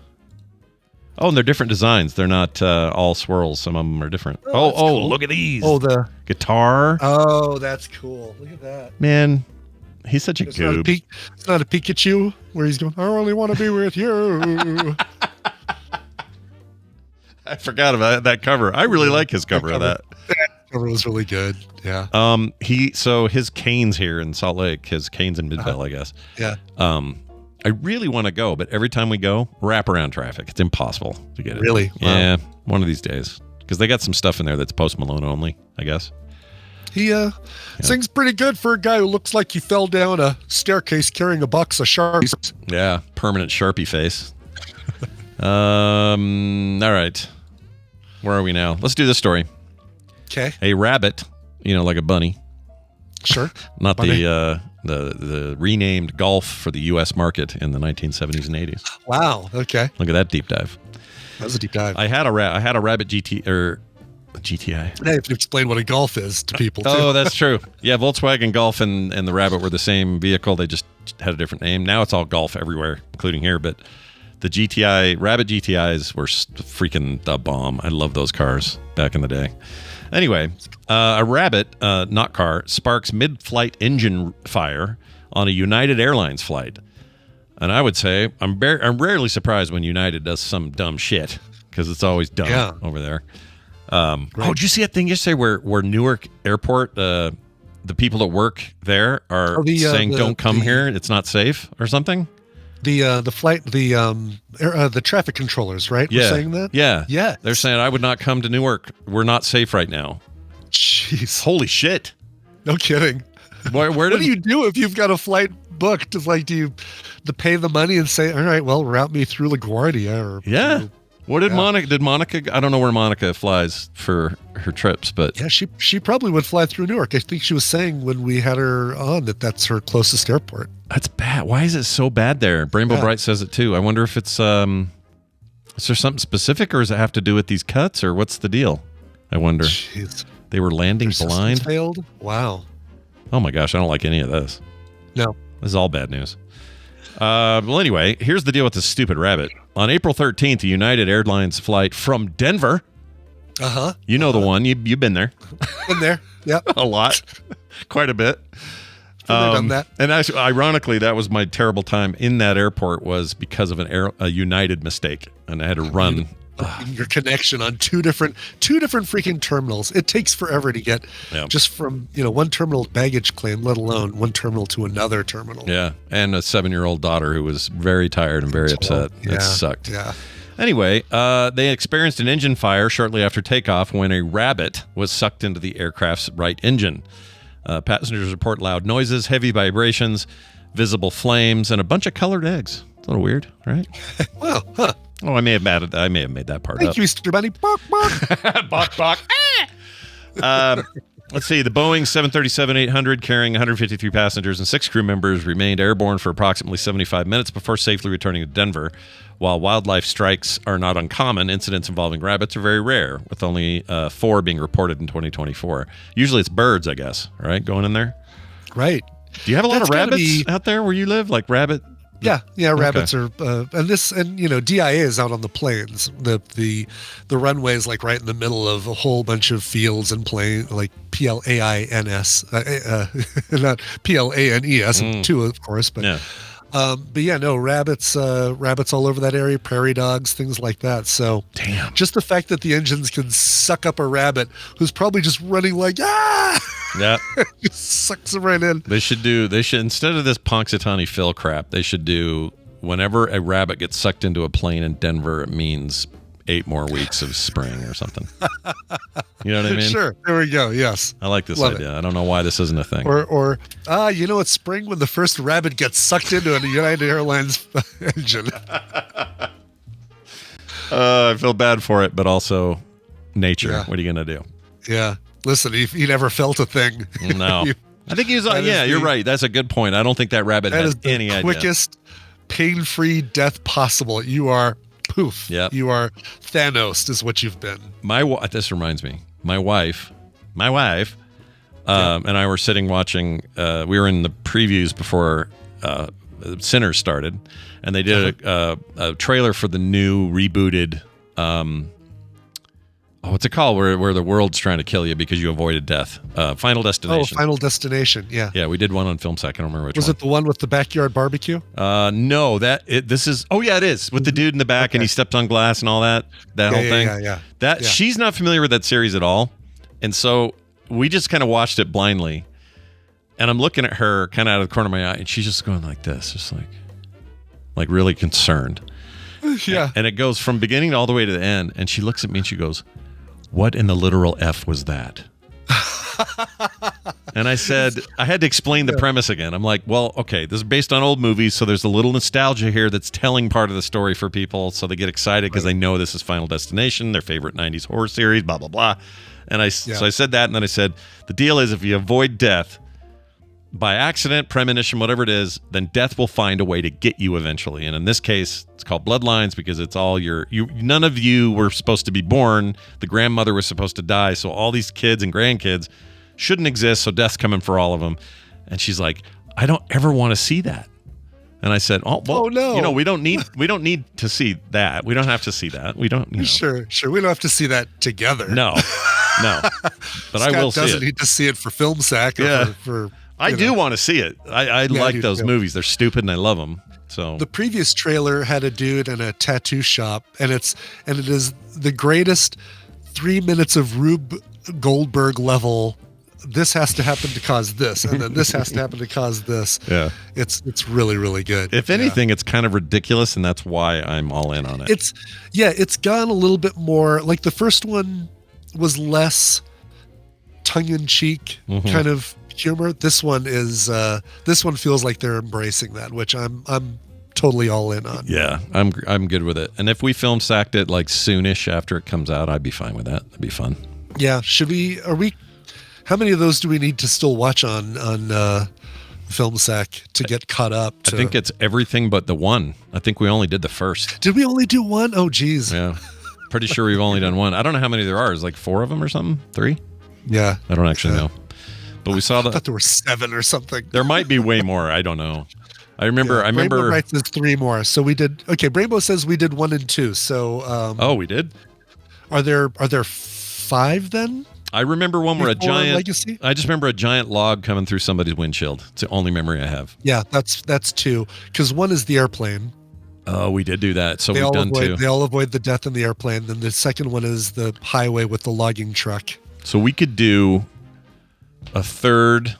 D: Oh, and they're different designs. They're not all swirls. Some of them are different. Oh,
E: cool.
D: Look at these.
E: Oh, the
D: guitar.
E: Oh, that's cool. Look at that.
D: Man, he's such a goob.
E: It's not a Pikachu where he's going, I only want to be with you.
D: I forgot about that cover. I really like his cover of that.
E: That cover was really good. Yeah.
D: So his canes here in Salt Lake, his canes in Midvale, I guess.
E: Yeah.
D: I really want to go, but every time we go, wraparound traffic. It's impossible to get it.
E: Really?
D: Yeah. Wow. One of these days. Because they got some stuff in there that's Post Malone only, I guess.
E: He sings pretty good for a guy who looks like he fell down a staircase carrying a box of Sharpies.
D: Yeah. Permanent Sharpie face. All right. Where are we now? Let's do this story.
E: Okay.
D: A rabbit, like a bunny.
E: Sure.
D: Not
E: bunny.
D: the renamed golf for the U.S. market in the 1970s and 80s.
E: Wow. Okay.
D: Look at that deep dive.
E: That was a deep dive.
D: I had a rabbit GTI.
E: Now you have to explain what a golf is to people, too.
D: Oh, that's true. Yeah, Volkswagen Golf and the Rabbit were the same vehicle. They just had a different name. Now it's all Golf everywhere, including here, but the Rabbit GTIs were freaking the bomb. I love those cars back in the day. Anyway, a Rabbit, not car, sparks mid-flight engine fire on a United Airlines flight. And I would say I'm rarely surprised when United does some dumb shit because it's always dumb over there. Oh, did you see that thing yesterday where Newark Airport, the people that work there are saying don't come here, it's not safe or something?
E: The traffic controllers, right?
D: Yeah.
E: We're saying that?
D: Yeah.
E: Yeah.
D: They're saying I would not come to Newark. We're not safe right now.
E: Jeez.
D: Holy shit.
E: No kidding.
D: What do
E: you do if you've got a flight booked? It's like, do you pay the money and say, all right, well, route me through LaGuardia? Or
D: What did Monica, I don't know where Monica flies for her trips, but.
E: Yeah, she probably would fly through Newark. I think she was saying when we had her on that's her closest airport.
D: That's bad. Why is it so bad there? Rainbow Bright says it too. I wonder if it's, is there something specific or does it have to do with these cuts or what's the deal? I wonder.
E: Jeez.
D: They were landing blind.
E: Failed? Wow.
D: Oh my gosh, I don't like any of this.
E: No.
D: This is all bad news. Well, anyway, here's the deal with this stupid rabbit. On April 13th, a United Airlines flight from Denver.
E: Uh-huh.
D: You know the one. You've been there.
E: Been there. Yeah.
D: A lot. Quite a bit.
E: Done that.
D: And actually, ironically, that was my terrible time in that airport was because of a United mistake. And I had to run.
E: Your connection on two different freaking terminals. It takes forever to get just from one terminal baggage claim, let alone one terminal to another terminal.
D: Yeah, and a 7-year-old daughter who was very tired and very upset. It sucked.
E: Yeah.
D: Anyway, they experienced an engine fire shortly after takeoff when a rabbit was sucked into the aircraft's right engine. Passengers report loud noises, heavy vibrations, visible flames, and a bunch of colored eggs. It's a little weird, right?
E: Well, huh.
D: Oh, I may have made that part up.
E: Thank you, Mr. Bunny. Bark, bark.
D: Bark, bark. Let's see. The Boeing 737-800 carrying 153 passengers and 6 crew members remained airborne for approximately 75 minutes before safely returning to Denver. While wildlife strikes are not uncommon, incidents involving rabbits are very rare, with only 4 being reported in 2024. Usually it's birds, I guess, right? Going in there?
E: Right.
D: Do you have a lot of rabbits out there where you live? Like rabbit?
E: Yeah, rabbits are, and DIA is out on the plains. The runway is like right in the middle of a whole bunch of fields and plain, like PLAINS, not PLANES, too, of course, but. Yeah. Rabbits all over that area, prairie dogs, things like that. So
D: damn,
E: just the fact that the engines can suck up a rabbit who's probably just running like,
D: yeah,
E: just sucks them right in.
D: They should instead of this Punxsutawney Phil crap, they should do whenever a rabbit gets sucked into a plane in Denver, it means 8 more weeks of spring or something. You know what I mean?
E: Sure. There we go. Yes.
D: I like this
E: Love
D: idea.
E: it.
D: I don't know why this isn't a thing.
E: It's spring when the first rabbit gets sucked into a United Airlines engine.
D: I feel bad for it, but also nature.
E: Yeah.
D: What are you going to do?
E: Yeah. Listen, he never felt a thing.
D: No. I think he was, you're right. That's a good point. I don't think that rabbit had any idea.
E: Quickest, pain-free death possible. You are poof.
D: Yep.
E: You are Thanos is what you've been.
D: This reminds me. My wife, and I were sitting watching. We were in the previews before Sinners started, and they did a trailer for the new rebooted. What's it called? Where the world's trying to kill you because you avoided death. Final Destination.
E: Oh, Final Destination. Yeah.
D: Yeah, we did one on film sack. I don't remember which
E: Was
D: one.
E: it the one with the backyard barbecue?
D: No, this is. Oh yeah, it is with the dude in the back and he stepped on glass and all that. That whole thing.
E: Yeah.
D: She's not familiar with that series at all, and so we just kind of watched it blindly. And I'm looking at her kind of out of the corner of my eye, and she's just going like this, just like really concerned.
E: Yeah.
D: And it goes from beginning all the way to the end, and she looks at me and she goes, "What in the literal F was that?" And I said, I had to explain the premise again. I'm like, well, okay, this is based on old movies, so there's a little nostalgia here that's telling part of the story for people, so they get excited because they know this is Final Destination, their favorite 90s horror series, blah, blah, blah. And so I said that, and then I said, the deal is if you avoid death by accident, premonition, whatever it is, then death will find a way to get you eventually. And in this case, it's called Bloodlines because it's all none of you were supposed to be born. The grandmother was supposed to die. So all these kids and grandkids shouldn't exist. So death's coming for all of them. And she's like, I don't ever want to see that. And I said, oh, well,
E: no.
D: We don't need to see that. We don't have to see that. We don't,
E: Sure. We don't have to see that together.
D: No. But
E: Scott
D: I will see it.
E: doesn't need to see it for film sack. Or for
D: I do want to see it. I like those movies. They're stupid and I love them. So
E: the previous trailer had a dude in a tattoo shop, and it is the greatest 3 minutes of Rube Goldberg level. This has to happen to cause this, and then this has to happen to cause this.
D: Yeah,
E: it's really, really good.
D: If anything, it's kind of ridiculous, and that's why I'm all in on it.
E: It's gone a little bit more. Like the first one was less tongue-in-cheek kind of humor. This one feels like they're embracing that, which I'm totally all in on.
D: Yeah, I'm good with it. And if we film sacked it like soonish after it comes out, I'd be fine with that. That'd be fun.
E: Yeah. How many of those do we need to still watch on film sack to get caught up?
D: I think it's everything but the one. I think we only did the first.
E: Did we only do one? Oh, geez.
D: Yeah. Pretty sure we've only done one. I don't know how many there are. Is like 4 of them or something? 3?
E: Yeah.
D: I don't actually know. But we saw
E: I thought there were 7 or something.
D: There might be way more. I don't know. I remember.
E: Brainbow writes there's 3 more. So we did. Okay, Brainbow says we did 1 and 2. So.
D: We did.
E: Are there 5 then?
D: I remember one where a giant.
E: Legacy?
D: I just remember a giant log coming through somebody's windshield. It's the only memory I have.
E: Yeah, that's 2. Because 1 is the airplane.
D: Oh, we did do that. So we've done 2.
E: They all avoid the death in the airplane. Then the second one is the highway with the logging truck.
D: So we could do a third.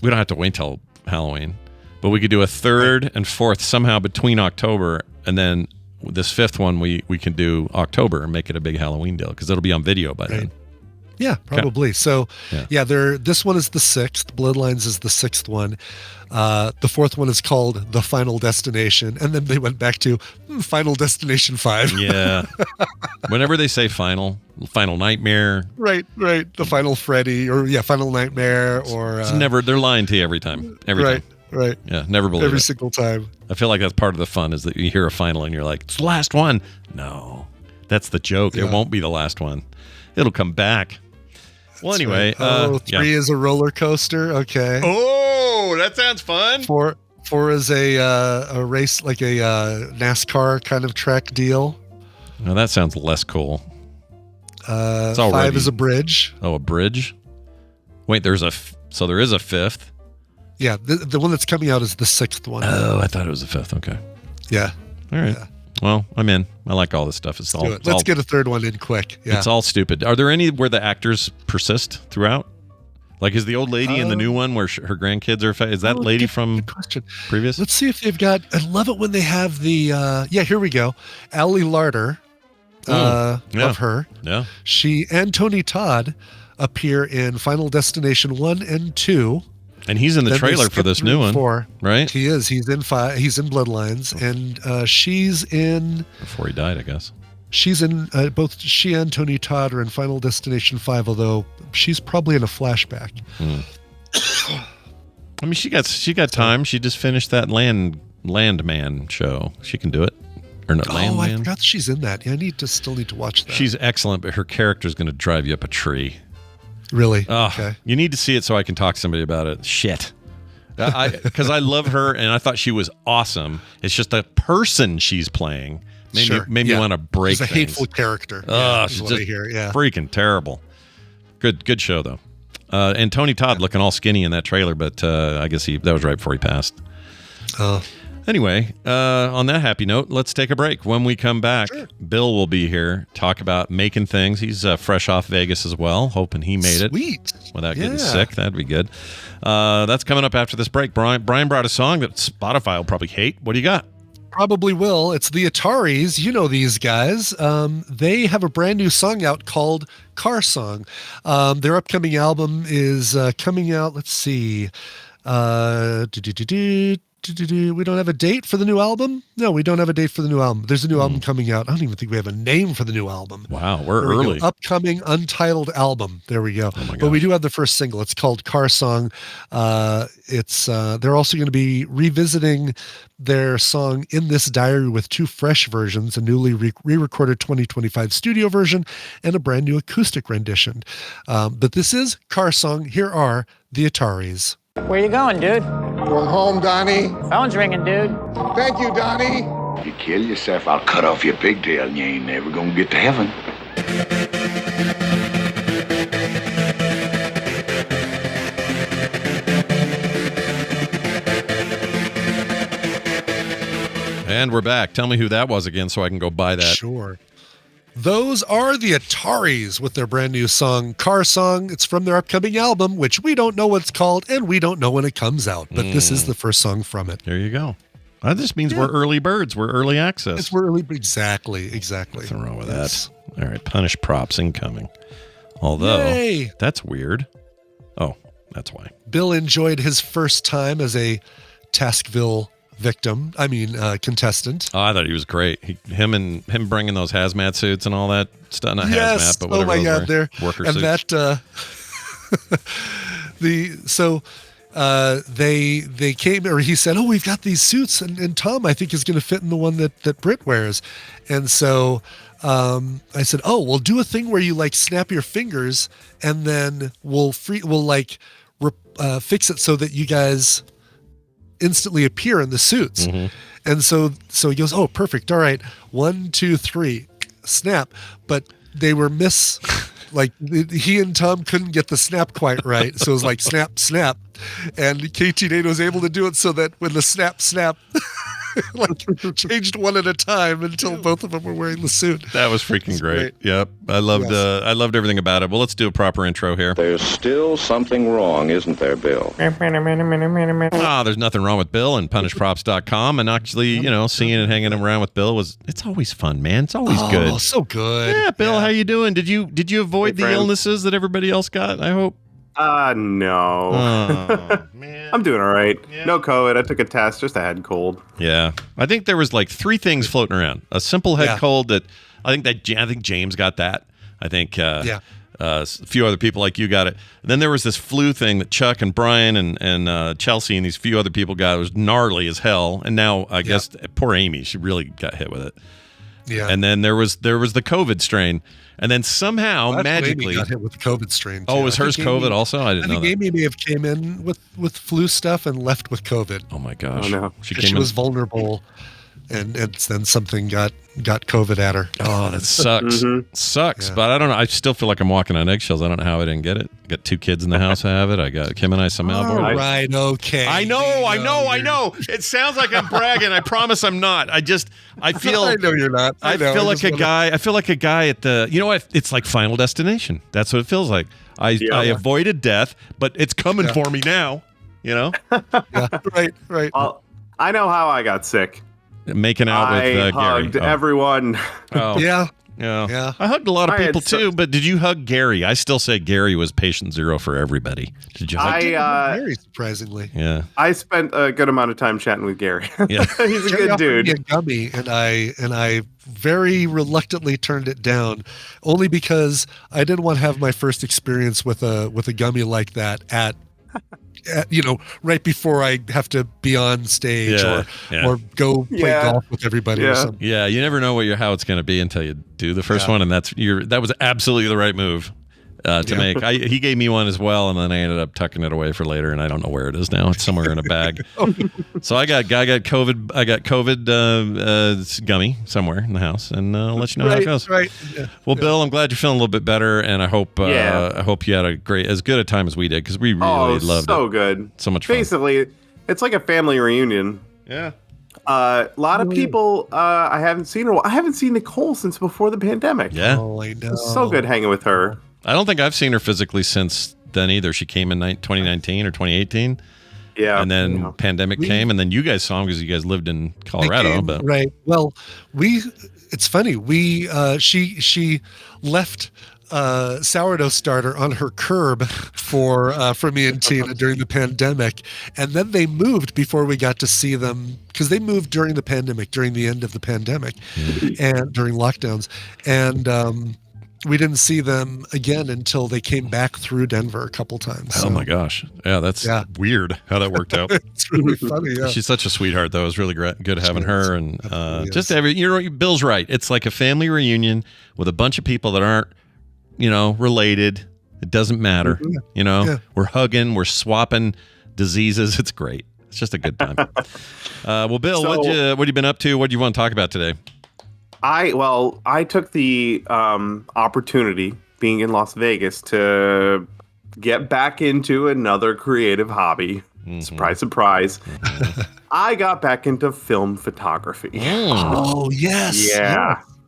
D: We don't have to wait till Halloween, but we could do a third and fourth somehow between October, and then this 5th one we can do October and make it a big Halloween deal because it'll be on video by then.
E: Yeah, probably. So,
D: yeah,
E: this one is the 6th. Bloodlines is the 6th one. The 4th one is called The Final Destination, and then they went back to Final Destination 5.
D: Yeah. Whenever they say Final Nightmare.
E: Right. The Final Freddy, or Final Nightmare, or
D: it's never. They're lying to you every time. Every time.
E: Right.
D: Yeah, never believe
E: every
D: it.
E: single time.
D: I feel like that's part of the fun is that you hear a final and you're like, it's the last one. No, that's the joke.
E: Yeah.
D: It won't be the last one. It'll come back. Well, anyway.
E: Right. 3 is a roller coaster. Okay.
D: Oh, that sounds fun.
E: 4 is a race, like a NASCAR kind of track deal.
D: No, that sounds less cool.
E: 5 is a bridge.
D: Oh, a bridge? Wait, there is a 5th.
E: Yeah, the one that's coming out is the 6th one.
D: Oh, I thought it was the 5th. Okay.
E: Yeah.
D: All right. Yeah. Well, I'm in. I like all this stuff.
E: Let's get a 3rd one in quick. Yeah.
D: It's all stupid. Are there any where the actors persist throughout? Like, is the old lady in the new one where her grandkids are? Is that lady from previous?
E: Let's see if they've got. I love it when they have the. Here we go. Allie Larder. Of her.
D: Yeah.
E: She and Tony Todd appear in Final Destination 1 and 2.
D: And he's in the trailer for this new one,
E: 4.
D: Right?
E: He is. He's in 5. He's in Bloodlines, and she's in.
D: Before he died, I guess.
E: She's in both. She and Tony Todd are in Final Destination 5, although she's probably in a flashback.
D: I mean, she got time. She just finished that Landman show. She can do it. or not,
E: I
D: Landman.
E: forgot that she's in that. Yeah, still need to watch that.
D: She's excellent, but her character is going to drive you up a tree.
E: Really?
D: Okay. You need to see it so I can talk to somebody about it. Shit. Because I love her and I thought she was awesome. It's just the person she's playing made me want to break
E: She's a
D: things.
E: hateful character.
D: She's
E: what
D: just
E: I hear. Yeah.
D: freaking terrible. Good show though. And Tony Todd looking all skinny in that trailer, but I guess that was right before he passed. Anyway, on that happy note, let's take a break. When we come back, Bill will be here, talk about making things. He's fresh off Vegas as well, hoping he made it without getting sick. That'd be good. That's coming up after this break. Brian brought a song that Spotify will probably hate. What do you got?
E: Probably will. It's the Ataris. You know these guys. They have a brand new song out called Car Song. Their upcoming album is coming out. Let's see. We don't have a date for the new album? No, we don't have a date for the new album. There's a new album coming out. I don't even think we have a name for the new album.
D: Wow, we're early.
E: Upcoming untitled album. There we go. But we do have the first single. It's called Car Song. They're also going to be revisiting their song In This Diary with two fresh versions, a newly re-recorded 2025 studio version and a brand new acoustic rendition. But this is Car Song. Here are the Ataris.
G: Where you going, dude?
H: Going home, Donnie.
G: Phone's ringing, dude.
H: Thank you, Donnie.
I: You kill yourself, I'll cut off your pigtail and you ain't never gonna get to heaven.
D: And we're back. Tell me who that was again so I can go buy that.
E: Sure. Those are the Ataris with their brand new song, Car Song. It's from their upcoming album, which we don't know what it's called, and we don't know when it comes out. But this is the first song from it.
D: There you go. That just means we're early birds. We're early access.
E: Exactly.
D: Nothing wrong with that. All right, punish props incoming. Although, that's weird. Oh, that's why.
E: Bill enjoyed his first time as a Taskville contestant.
D: Oh, I thought he was great. Him bringing those hazmat suits and all that stuff. Not hazmat, but whatever.
E: Oh my God,
D: they're worker suits.
E: They came, or he said, "Oh, we've got these suits, and Tom, I think, is going to fit in the one that Britt wears." And so I said, "Oh, we'll do a thing where you like snap your fingers, and then we'll fix it so that you guys instantly appear in the suits." And so he goes, "Oh, perfect. All right. 1, 2, 3, snap." But they were he and Tom couldn't get the snap quite right. So it was like snap, snap. And KT Dane was able to do it so that when the snap, changed one at a time until both of them were wearing the suit.
D: That was freaking great. Yep. I loved everything about it. Well, let's do a proper intro here.
I: There's still something wrong, isn't there, Bill?
D: There's nothing wrong with Bill and punishprops.com. And actually, seeing and hanging around with Bill it's always fun, man. It's always good.
E: Oh, so good.
D: Yeah, Bill, how you doing? Did you avoid the illnesses that everybody else got, I hope?
J: No.
D: Oh, man.
J: I'm doing all right. Yeah. No COVID. I took a test, just a head cold.
D: Yeah. I think there was like 3 things floating around. A simple head cold that I think James got that. I think a few other people like you got it. And then there was this flu thing that Chuck and Brian and Chelsea and these few other people got. It was gnarly as hell. And now I guess poor Amy, she really got hit with it. Yeah. And then there was the COVID strain. And then somehow, magically,
E: Amy got hit with the COVID strain.
D: Oh, was hers COVID also? I didn't know that.
E: Amy may have came in with flu stuff and left with COVID.
D: Oh my gosh!
J: Oh no,
E: she was vulnerable, and then something got COVID at her.
D: Oh, that sucks. Sucks. Yeah. But I don't know. I still feel like I'm walking on eggshells. I don't know how I didn't get it. I got 2 kids in the house who have it. I got Kim and I somehow.
E: All right. Okay.
D: I know. It sounds like I'm bragging. I promise I'm not. I feel.
E: I know you're not.
D: I feel like a guy at the. You know what? It's like Final Destination. That's what it feels like. I avoided death, but it's coming for me now. Yeah.
E: Right.
J: I know how I got sick.
D: Making out with Gary.
J: I hugged everyone.
D: Oh. Yeah. I hugged a lot of people too, but did you hug Gary? I still say Gary was patient 0 for everybody. Did you hug
E: Gary, surprisingly?
D: Yeah.
J: I spent a good amount of time chatting with Gary.
D: Yeah.
J: He's a good dude.
E: A gummy, and I very reluctantly turned it down, only because I didn't want to have my first experience with a gummy like that at right before I have to be on stage or go play golf with everybody or something.
D: Yeah, you never know how it's going to be until you do the first one, and that was absolutely the right move to make. He gave me one as well, and then I ended up tucking it away for later, and I don't know where it is now. It's somewhere in a bag. So I got COVID. I got COVID gummy somewhere in the house, and I'll let you know how it goes.
E: Right.
D: Well, Bill, I'm glad you're feeling a little bit better, and I hope you had as good a time as we did, because we really loved it.
J: So good,
D: so much fun.
J: Basically, it's like a family reunion.
D: Yeah.
J: A lot of people I haven't seen. I haven't seen Nicole since before the pandemic.
D: Yeah.
E: Oh, I know.
J: It's so good hanging with her.
D: I don't think I've seen her physically since then either. She came in 2019 or 2018.
J: Yeah.
D: And then pandemic came, and then you guys saw him because you guys lived in Colorado.
E: Right. Well, it's funny. She left sourdough starter on her curb for me and Tina during the pandemic, and then they moved before we got to see them, because they moved during the pandemic, during the end of the pandemic, and during lockdowns, and we didn't see them again until they came back through Denver a couple times.
D: Oh my gosh. Yeah, that's weird how that worked out.
E: It's really funny. Yeah.
D: She's such a sweetheart, though. It was really good having her. And Bill's right. It's like a family reunion with a bunch of people that aren't, related. It doesn't matter. We're hugging, we're swapping diseases. It's great. It's just a good time. Well, Bill, what have you been up to? What do you want to talk about today?
J: I took the opportunity, being in Las Vegas, to get back into another creative hobby. Mm-hmm. Surprise, surprise. Mm-hmm. I got back into film photography.
E: Oh, yes.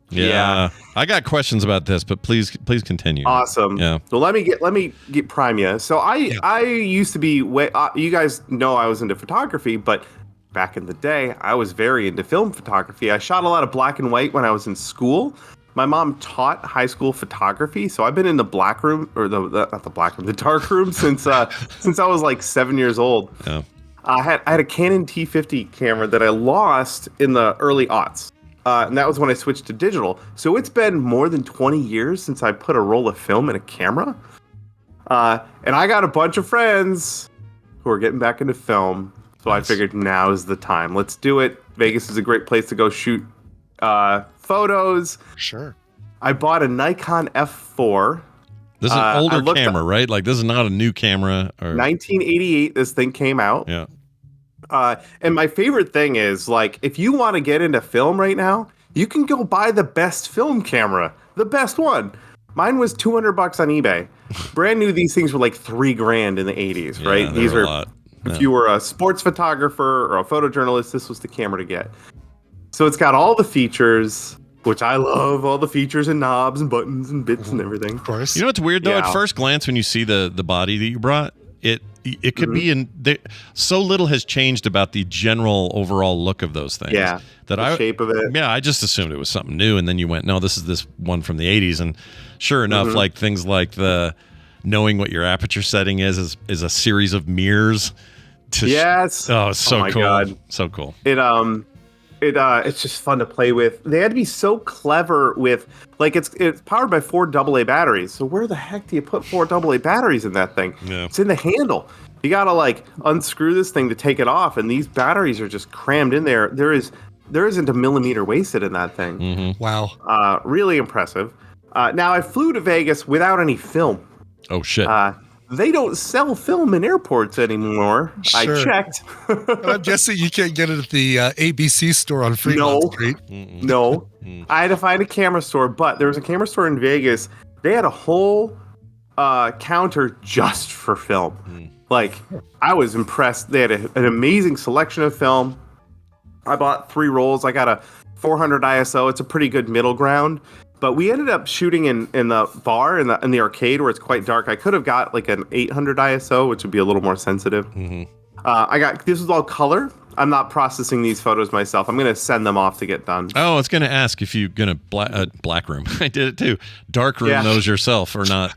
J: Yeah.
D: I got questions about this, but please continue.
J: Awesome.
D: Yeah.
J: So let me get prime you. So I used to be you guys know I was into photography, but back in the day, I was very into film photography. I shot a lot of black and white when I was in school. My mom taught high school photography, so I've been in the black room, or the dark room since I was like 7 years old.
D: Yeah.
J: I had a Canon T50 camera that I lost in the early aughts, and that was when I switched to digital. So it's been more than 20 years since I put a roll of film in a camera, and I got a bunch of friends who are getting back into film. So I figured now is the time. Let's do it. Vegas is a great place to go shoot photos.
E: Sure.
J: I bought a Nikon F4.
D: This is an older camera, right? Like, this is not a new camera.
J: 1988, this thing came out.
D: Yeah.
J: And my favorite thing is, like, if you want to get into film right now, you can go buy the best film camera. The best one. Mine was $200 on eBay. Brand new, these things were like $3,000 in the 80s, right? These are a lot. If you were a sports photographer or a photojournalist, this was the camera to get. So it's got all the features, which I love, all the features and knobs and buttons and bits and everything.
E: Of course.
D: You know what's weird, though? Yeah. At first glance, when you see the body that you brought, it could be so little has changed about the general overall look of those things.
J: Yeah, the shape of it.
D: Yeah, I just assumed it was something new, and then you went, no, this is this one from the 80s. And sure enough, like things like knowing what your aperture setting is a series of mirrors.
J: Yes.
D: It's so cool.
J: God.
D: So cool.
J: It's just fun to play with. They had to be so clever with, like, it's powered by 4 AA batteries. So where the heck do you put 4 AA batteries in that thing?
D: Yeah.
J: It's in the handle. You gotta like unscrew this thing to take it off, and these batteries are just crammed in there. There isn't a millimeter wasted in that thing.
D: Mm-hmm.
E: Wow.
J: Really impressive. Now I flew to Vegas without any film.
D: Oh shit.
J: They don't sell film in airports anymore.
E: Sure.
J: I checked.
E: I'm guessing you can't get it at the ABC store on Fremont Street.
J: No. I had to find a camera store, but there was a camera store in Vegas. They had a whole counter just for film. Like, I was impressed. They had an amazing selection of film. I bought 3 rolls. I got a 400 ISO. It's a pretty good middle ground. But we ended up shooting in the bar, in the arcade, where it's quite dark. I could have got like an 800 ISO, which would be a little more sensitive. Mm-hmm. This is all color. I'm not processing these photos myself. I'm going to send them off to get done.
D: Oh, I was going to ask if you're going to black room. I did it too. Dark room those yourself or not.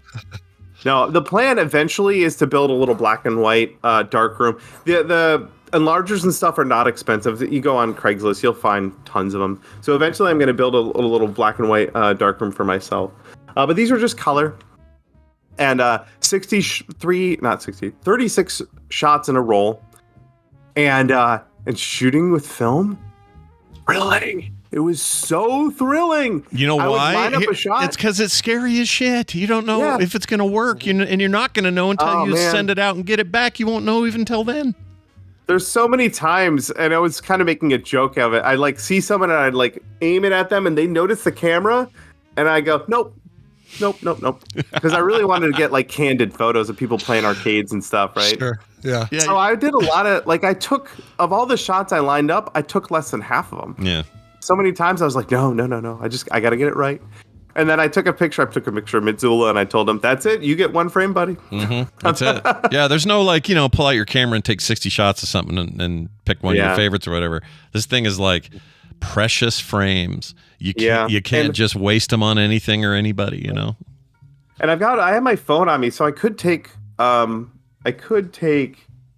J: No, the plan eventually is to build a little black and white dark room. The enlargers and stuff are not expensive. You go on Craigslist, you'll find tons of them. So eventually I'm going to build a little black and white dark room for myself. But these are just color. And 36 shots in a roll. And shooting with film, thrilling. It was so thrilling.
D: You know why?
J: I would line up a shot.
D: It's because it's scary as shit. You don't know if it's going to work, and you're not going to know until you send it out and get it back. You won't know even till then.
J: There's so many times, and I was kind of making a joke of it. I'd see someone and I'd aim it at them, and they notice the camera, and I go, nope. Because I really wanted to get candid photos of people playing arcades and stuff, right?
E: Sure. Yeah.
J: So I did a lot of I took of all the shots I lined up, I took less than half of them.
D: Yeah.
J: So many times I was like, no. I got to get it right. And then I took a picture. I took a picture of Mitsula and I told him, that's it. You get one frame, buddy.
D: Mm-hmm. That's it. Yeah. There's no pull out your camera and take 60 shots of something and pick one of your favorites or whatever. This thing is precious frames. You can't just waste them on anything or anybody, And
J: I have my phone on me, so I could take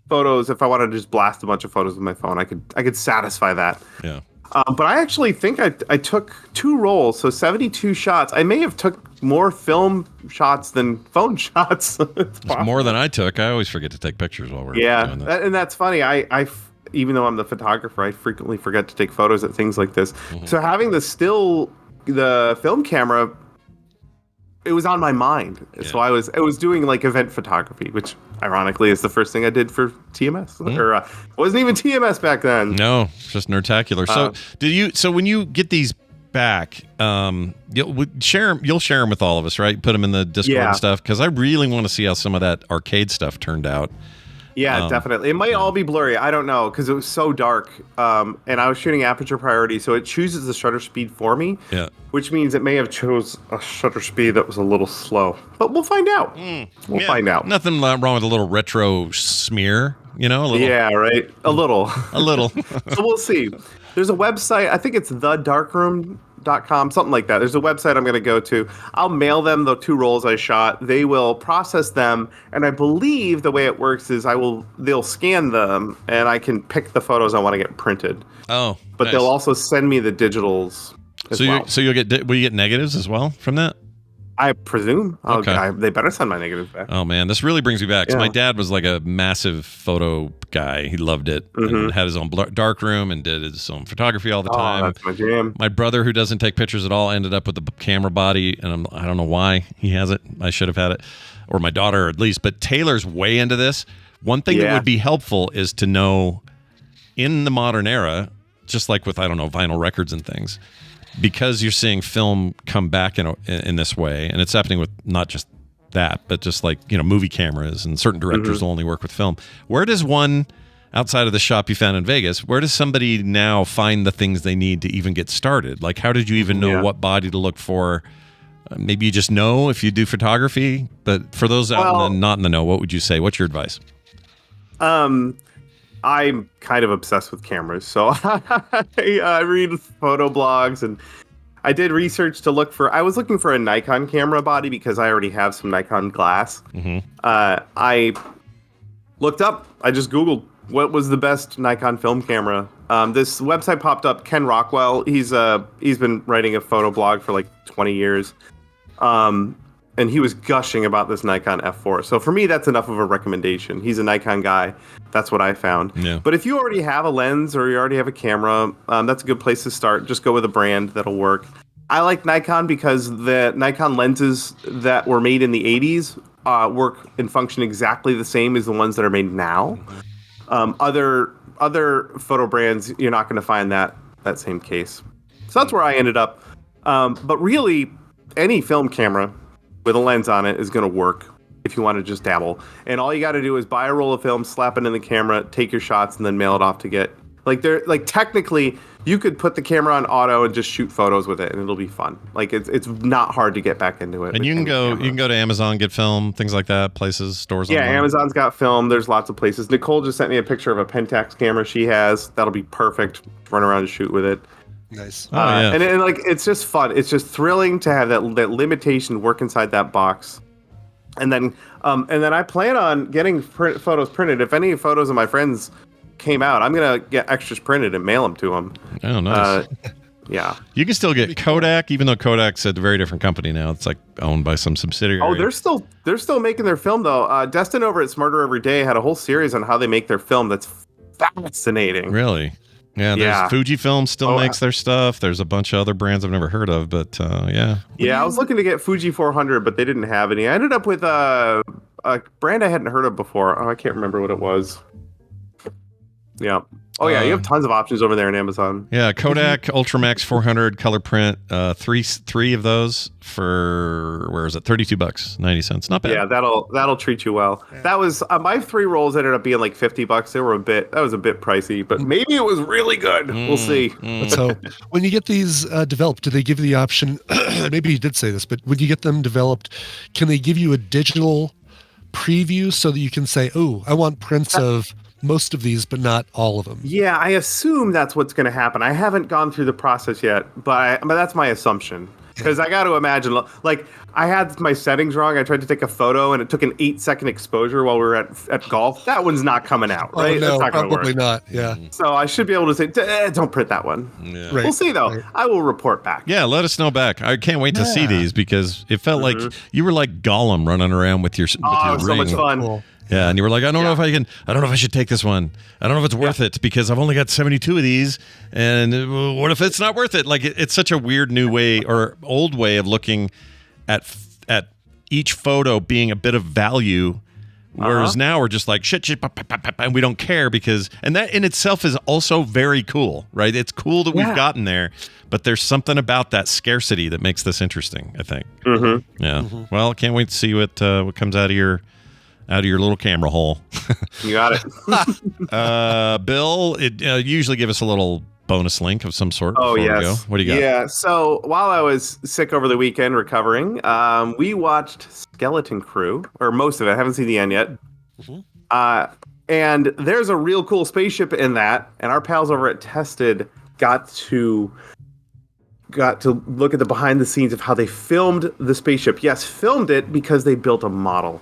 J: photos if I wanted to just blast a bunch of photos with my phone. I could satisfy that.
D: Yeah.
J: But I actually think I took 2 rolls, so 72 shots. I may have took more film shots than phone shots.
D: It's more than I took. I always forget to take pictures while we're doing this.
J: And that's funny. I even though I'm the photographer, I frequently forget to take photos at things like this. Mm-hmm. So having the film camera, it was on my mind. Yeah. So I was doing like event photography, which ironically is the first thing I did for TMS. Mm-hmm. Or it wasn't even TMS back then.
D: No, just Nerdtacular. So when you get these back, you'll share them with all of us, right? Put them in the Discord and stuff, because I really want to see how some of that arcade stuff turned out.
J: Yeah, definitely. It might all be blurry. I don't know, because it was so dark. And I was shooting aperture priority, so it chooses the shutter speed for me. Yeah. Which means it may have chose a shutter speed that was a little slow. But we'll find out. We'll find out.
D: Nothing wrong with a little retro smear, a little.
J: Yeah, right. A little.
D: A little.
J: So we'll see. There's a website. I think it's thedarkroom.com, something like that. There's a website I'm going to go to. I'll mail them the 2 rolls I shot. They will process them, and I believe the way it works is they'll scan them, and I can pick the photos I want to get printed.
D: Oh,
J: but nice. They'll also send me the digitals.
D: So you'll get will you get negatives as well from that?
J: I presume.
D: Okay.
J: They better send my negatives back.
D: Oh man, this really brings me back. So my dad was like a massive photo guy. He loved it and had his own dark room and did his own photography all the time.
J: That's my jam.
D: My brother, who doesn't take pictures at all, ended up with the camera body, and I don't know why he has it. I should have had it, or my daughter at least. But Taylor's way into this. One thing that would be helpful is to know in the modern era, just like with vinyl records and things, because you're seeing film come back in this way, and it's happening with not just that, but just movie cameras, and certain directors will only work with film. Where does one, outside of the shop you found in Vegas, where does somebody now find the things they need to even get started? Like, how did you even know what body to look for? Maybe you just know if you do photography, but for those not in the know, what would you say? What's your advice?
J: I'm kind of obsessed with cameras, so I read photo blogs, and I did research to look for. I was looking for a Nikon camera body because I already have some Nikon glass. Mm-hmm. I looked up. I just Googled what was the best Nikon film camera. This website popped up. Ken Rockwell. He's been writing a photo blog for like 20 years. And he was gushing about this Nikon F4. So for me, that's enough of a recommendation. He's a Nikon guy. That's what I found. Yeah. But if you already have a lens or you already have a camera, that's a good place to start. Just go with a brand that'll work. I like Nikon because the Nikon lenses that were made in the 80s work and function exactly the same as the ones that are made now. Other photo brands, you're not going to find that same case. So that's where I ended up. But really, any film camera with a lens on it is going to work if you want to just dabble. And all you got to do is buy a roll of film, slap it in the camera, take your shots, and then mail it off to get... technically, you could put the camera on auto and just shoot photos with it, and it'll be fun. It's not hard to get back into it.
D: And you can go to Amazon, get film, things like that, places, stores.
J: Yeah, online. Amazon's got film. There's lots of places. Nicole just sent me a picture of a Pentax camera she has. That'll be perfect. Run around and shoot with it.
E: Nice.
J: And it's just fun. It's just thrilling to have that limitation work inside that box. And then I plan on getting photos printed. If any photos of my friends came out, I'm gonna get extras printed and mail them to them.
D: Oh, nice.
J: Yeah.
D: You can still get Kodak, even though Kodak's a very different company now. It's like owned by some subsidiary.
J: Oh, they're still making their film though. Destin over at Smarter Every Day had a whole series on how they make their film. That's fascinating.
D: Really? Yeah. There's Fujifilm still makes their stuff. There's a bunch of other brands I've never heard of, but yeah.
J: Yeah, I was looking to get Fuji 400, but they didn't have any. I ended up with a brand I hadn't heard of before. Oh, I can't remember what it was. Yeah. Oh yeah, you have tons of options over there on Amazon.
D: Yeah, Kodak Ultramax 400 color print, three of those for where is it? $32.90. Not bad.
J: Yeah, that'll treat you well. Yeah. That was my 3 rolls ended up being like $50. They were that was a bit pricey, but maybe it was really good. We'll see.
E: So when you get these developed, do they give you the option? Maybe you did say this, but when you get them developed, can they give you a digital preview so that you can say, "Oh, I want prints of most of these, but not all of them"?
J: Yeah, I assume that's what's going to happen. I haven't gone through the process yet, but that's my assumption. Because I got to imagine, like, I had my settings wrong. I tried to take a photo, and it took an 8-second exposure while we were at golf. That one's not coming out, right?
E: Oh, no,
J: that's not gonna
E: probably
J: work.
E: not. Yeah.
J: So I should be able to say, don't print that one. Yeah. Right. We'll see, though. Right. I will report back.
D: Yeah, let us know back. I can't wait to see these because it felt like you were like Gollum running around with your ring.
J: So much fun.
E: Cool.
D: Yeah, and you were like, I don't know if I should take this one. I don't know if it's worth it because I've only got 72 of these. And what if it's not worth it? Like, it's such a weird new way or old way of looking at each photo being a bit of value. Whereas now we're just like, shit, and we don't care and that in itself is also very cool, right? It's cool that we've gotten there, but there's something about that scarcity that makes this interesting, I think. Mm-hmm. Yeah. Mm-hmm. Well, can't wait to see what comes out of your little camera hole.
J: You got it.
D: Bill, you usually give us a little bonus link of some sort.
J: Oh, yes.
D: We go. What do you got?
J: Yeah, so while I was sick over the weekend recovering, we watched Skeleton Crew, or most of it. I haven't seen the end yet. Mm-hmm. And there's a real cool spaceship in that, and our pals over at Tested got to look at the behind the scenes of how they filmed the spaceship. Yes, filmed it because they built a model.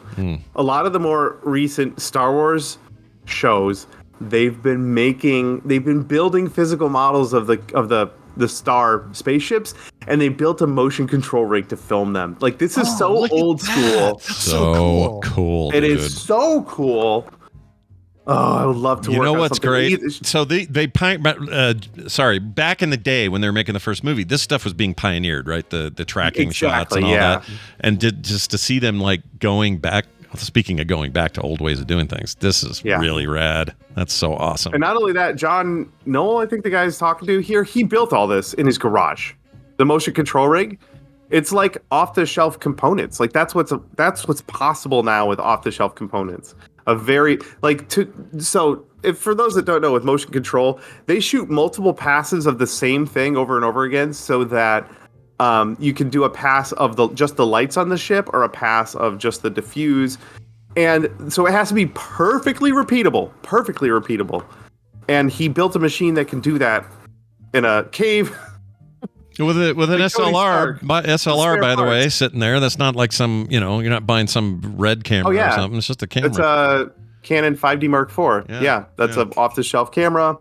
J: A lot of the more recent Star Wars shows, they've been building physical models of the star spaceships, and they built a motion control rig to film them. Like, this is so old school.
D: So cool.
J: It is so cool. Oh, I would love to work on something. You know what's great?
D: So back in the day when they were making the first movie, this stuff was being pioneered, right? The tracking shots and all that. And just to see them like going back, speaking of going back to old ways of doing things, this is really rad. That's so awesome.
J: And not only that, John Knoll, I think the guy is talking to here, he built all this in his garage. The motion control rig, it's like off-the-shelf components. Like that's what's possible now with off-the-shelf components. So if for those that don't know, with motion control, they shoot multiple passes of the same thing over and over again, so that you can do a pass of just the lights on the ship or a pass of just the diffuse, and so it has to be perfectly repeatable. And he built a machine that can do that in a cave.
D: With an SLR, by the way, sitting there. That's not like some, you're not buying some red camera or something. It's just a camera.
J: It's a Canon 5D Mark IV. Yeah, that's an off-the-shelf camera.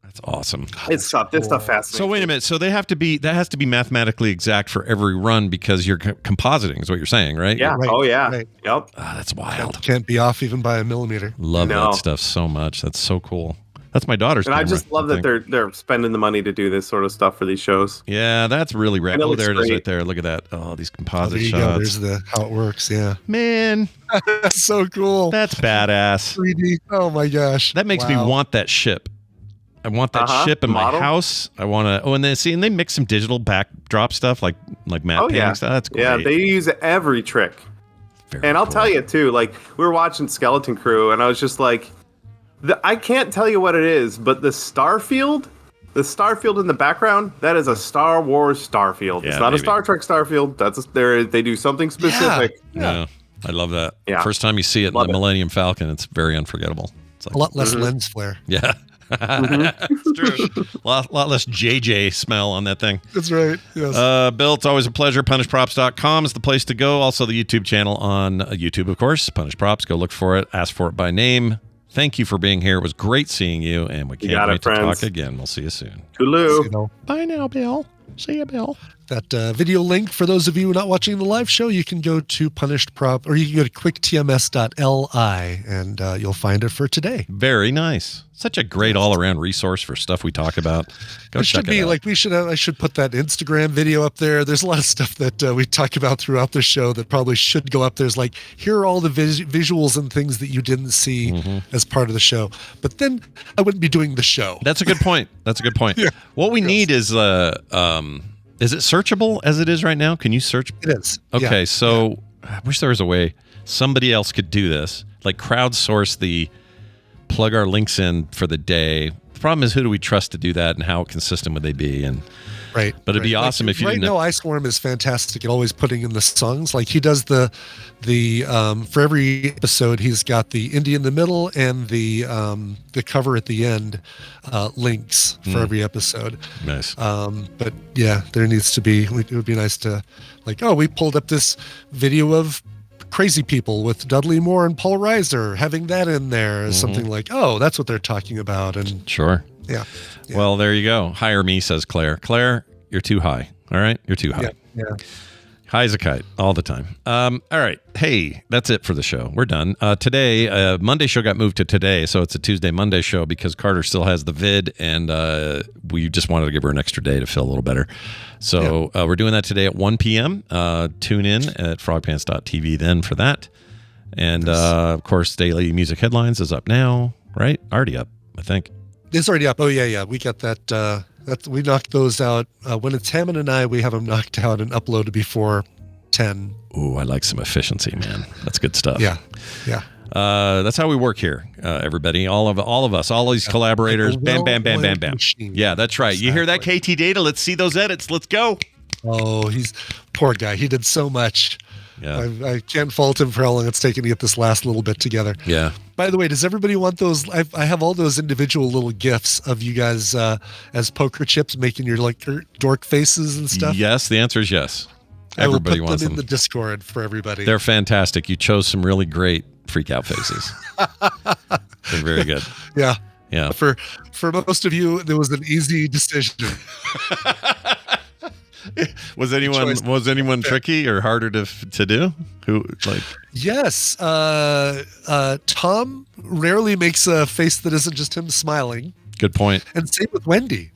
D: That's awesome.
J: This stuff fascinating.
D: So wait a minute. So that has to be mathematically exact for every run because you're compositing is what you're saying, right?
J: Yeah.
E: Right.
J: Oh yeah.
E: Right.
J: Yep.
D: That's wild.
E: Can't be off even by a millimeter.
D: Love that stuff so much. That's so cool. That's my daughter's camera.
J: And I just love that they're spending the money to do this sort of stuff for these shows.
D: Yeah, that's really rad. Oh, there it is right there. Look at that. Oh, these composite shots.
E: There's how it works. Yeah.
D: Man.
E: That's so cool.
D: That's badass.
E: 3D. Oh my gosh.
D: That makes me want that ship. I want that ship in my house. I want to. Oh, and they mix some digital backdrop stuff like matte painting stuff. That's great.
J: Yeah, they use every trick. Very I'll tell you too. Like we were watching Skeleton Crew, and I was just like, I can't tell you what it is, but the starfield in the background, that is a Star Wars starfield.
D: Yeah,
J: it's not a Star Trek starfield. They do something specific.
D: Yeah. I love that. Yeah. First time you see it in the Millennium Falcon, it's very unforgettable. It's like,
E: a lot less lens flare.
D: Yeah. It's true. A lot less JJ smell on that thing.
E: That's right. Yes.
D: Bill, it's always a pleasure. PunishProps.com is the place to go. Also, the YouTube channel on YouTube, of course. Punish Props. Go look for it. Ask for it by name. thank you for being here. It was great seeing you, and we can't wait to talk again. We'll see you soon.
J: Toodaloo.
D: Bye now, Bill. See you, Bill.
E: That video link, for those of you not watching the live show, you can go to Punished Prop, or you can go to quicktms.li, and you'll find it for today.
D: Very nice. Such a great all-around resource for stuff we talk about. Go check it out.
E: Like I should put that Instagram video up there. There's a lot of stuff that we talk about throughout the show that probably should go up there. It's like, here are all the visuals and things that you didn't see as part of the show. But then I wouldn't be doing the show.
D: That's a good point. Yeah. What we need is it searchable as it is right now? Can you search?
E: It is.
D: Okay, so I wish there was a way somebody else could do this, like crowdsource plug our links in for the day. The problem is, who do we trust to do that, and how consistent would they be? And
E: right,
D: but it'd be awesome if you didn't.
E: Right now, Iceworm is fantastic at always putting in the songs. Like he does the for every episode, he's got the indie in the middle and the cover at the end links for every episode.
D: Nice.
E: But yeah, there needs to be. It would be nice to, like, we pulled up this video of Crazy People with Dudley Moore and Paul Reiser, having that in there, something like, that's what they're talking about. And
D: sure.
E: Yeah.
D: Well, there you go. Hire me, says Claire. Claire, you're too high. All right. You're too high.
E: Yeah.
D: High as a kite all the time. All right. Hey, that's it for the show. We're done. Today, Monday show got moved to today, so it's a Tuesday, Monday show because Carter still has the vid, and we just wanted to give her an extra day to feel a little better. So we're doing that today at 1 p.m. Tune in at frogpants.tv then for that. And, of course, Daily Music Headlines is up now, right? Already up, I think.
E: It's already up. Oh, yeah. We got that. We knocked those out. When it's Hammond and I, we have them knocked out and uploaded before 10.
D: Ooh, I like some efficiency, man. That's good stuff.
E: Yeah.
D: That's how we work here, everybody. All of us, all these collaborators. Bam, bam, bam, bam, bam.
E: Machine.
D: Yeah, that's right. Exactly. You hear that, KT Data? Let's see those edits. Let's go.
E: Oh, he's poor guy. He did so much.
D: Yeah. I
E: can't fault him for how long it's taken to get this last little bit together.
D: Yeah.
E: By the way, does everybody want those? I have all those individual little GIFs of you guys as poker chips making your dork faces and stuff.
D: Yes, the answer is yes. Everybody wants them
E: in the Discord for everybody.
D: They're fantastic. You chose some really great freak out faces. They're very good.
E: Yeah. For most of you, there was an easy decision.
D: Was anyone tricky or harder to do?
E: Yes. Tom rarely makes a face that isn't just him smiling.
D: Good point.
E: And same with Wendy.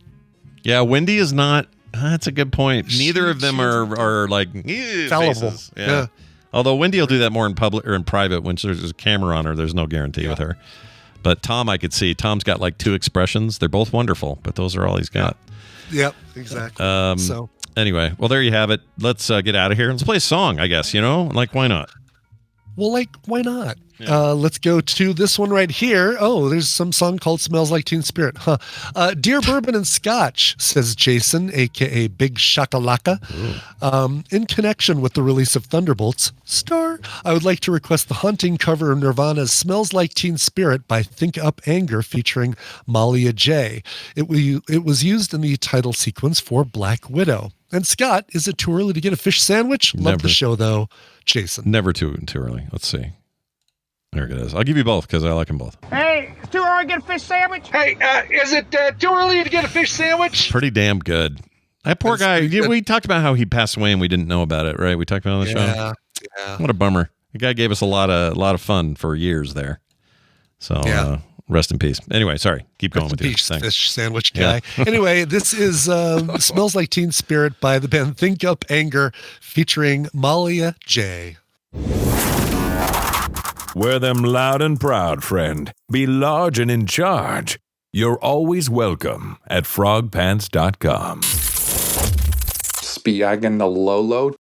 D: Yeah, Wendy is not. That's a good point. Neither of them are like
E: fallible.
D: Faces. Yeah. Although Wendy will do that more in public or in private when there's a camera on her. There's no guarantee with her. But Tom, I could see. Tom's got like 2 expressions. They're both wonderful, but those are all he's got.
E: Yep, exactly. So
D: anyway, well, there you have it. Let's get out of here. Let's play a song, I guess, why not?
E: Well, why not? Yeah. Let's go to this one right here. Oh, there's some song called Smells Like Teen Spirit. Dear Bourbon and Scotch, says Jason, a.k.a. Big Shakalaka. In connection with the release of Thunderbolts, I would like to request the haunting cover of Nirvana's Smells Like Teen Spirit by Think Up Anger featuring Malia J. It was used in the title sequence for Black Widow. And Scott, is it too early to get a fish sandwich?
D: Never.
E: Love the show, though. Jason.
D: Never too early. Let's see. There it is. I'll give you both because I like them both.
G: Hey, it's too early to get a fish sandwich?
H: Hey, is it too early to get a fish sandwich?
D: Pretty damn good. That poor guy. We talked about how he passed away and we didn't know about it, right? We talked about it on the show.
E: Yeah.
D: What a bummer. The guy gave us a lot of fun for years there. So rest in peace. Anyway, sorry. Keep going with you. Thanks.
E: Fish sandwich guy. Yeah. Anyway, this is Smells Like Teen Spirit by the band Think Up Anger featuring Malia J.
K: Wear them loud and proud, friend. Be large and in charge. You're always welcome at frogpants.com.
F: Spiaganalolo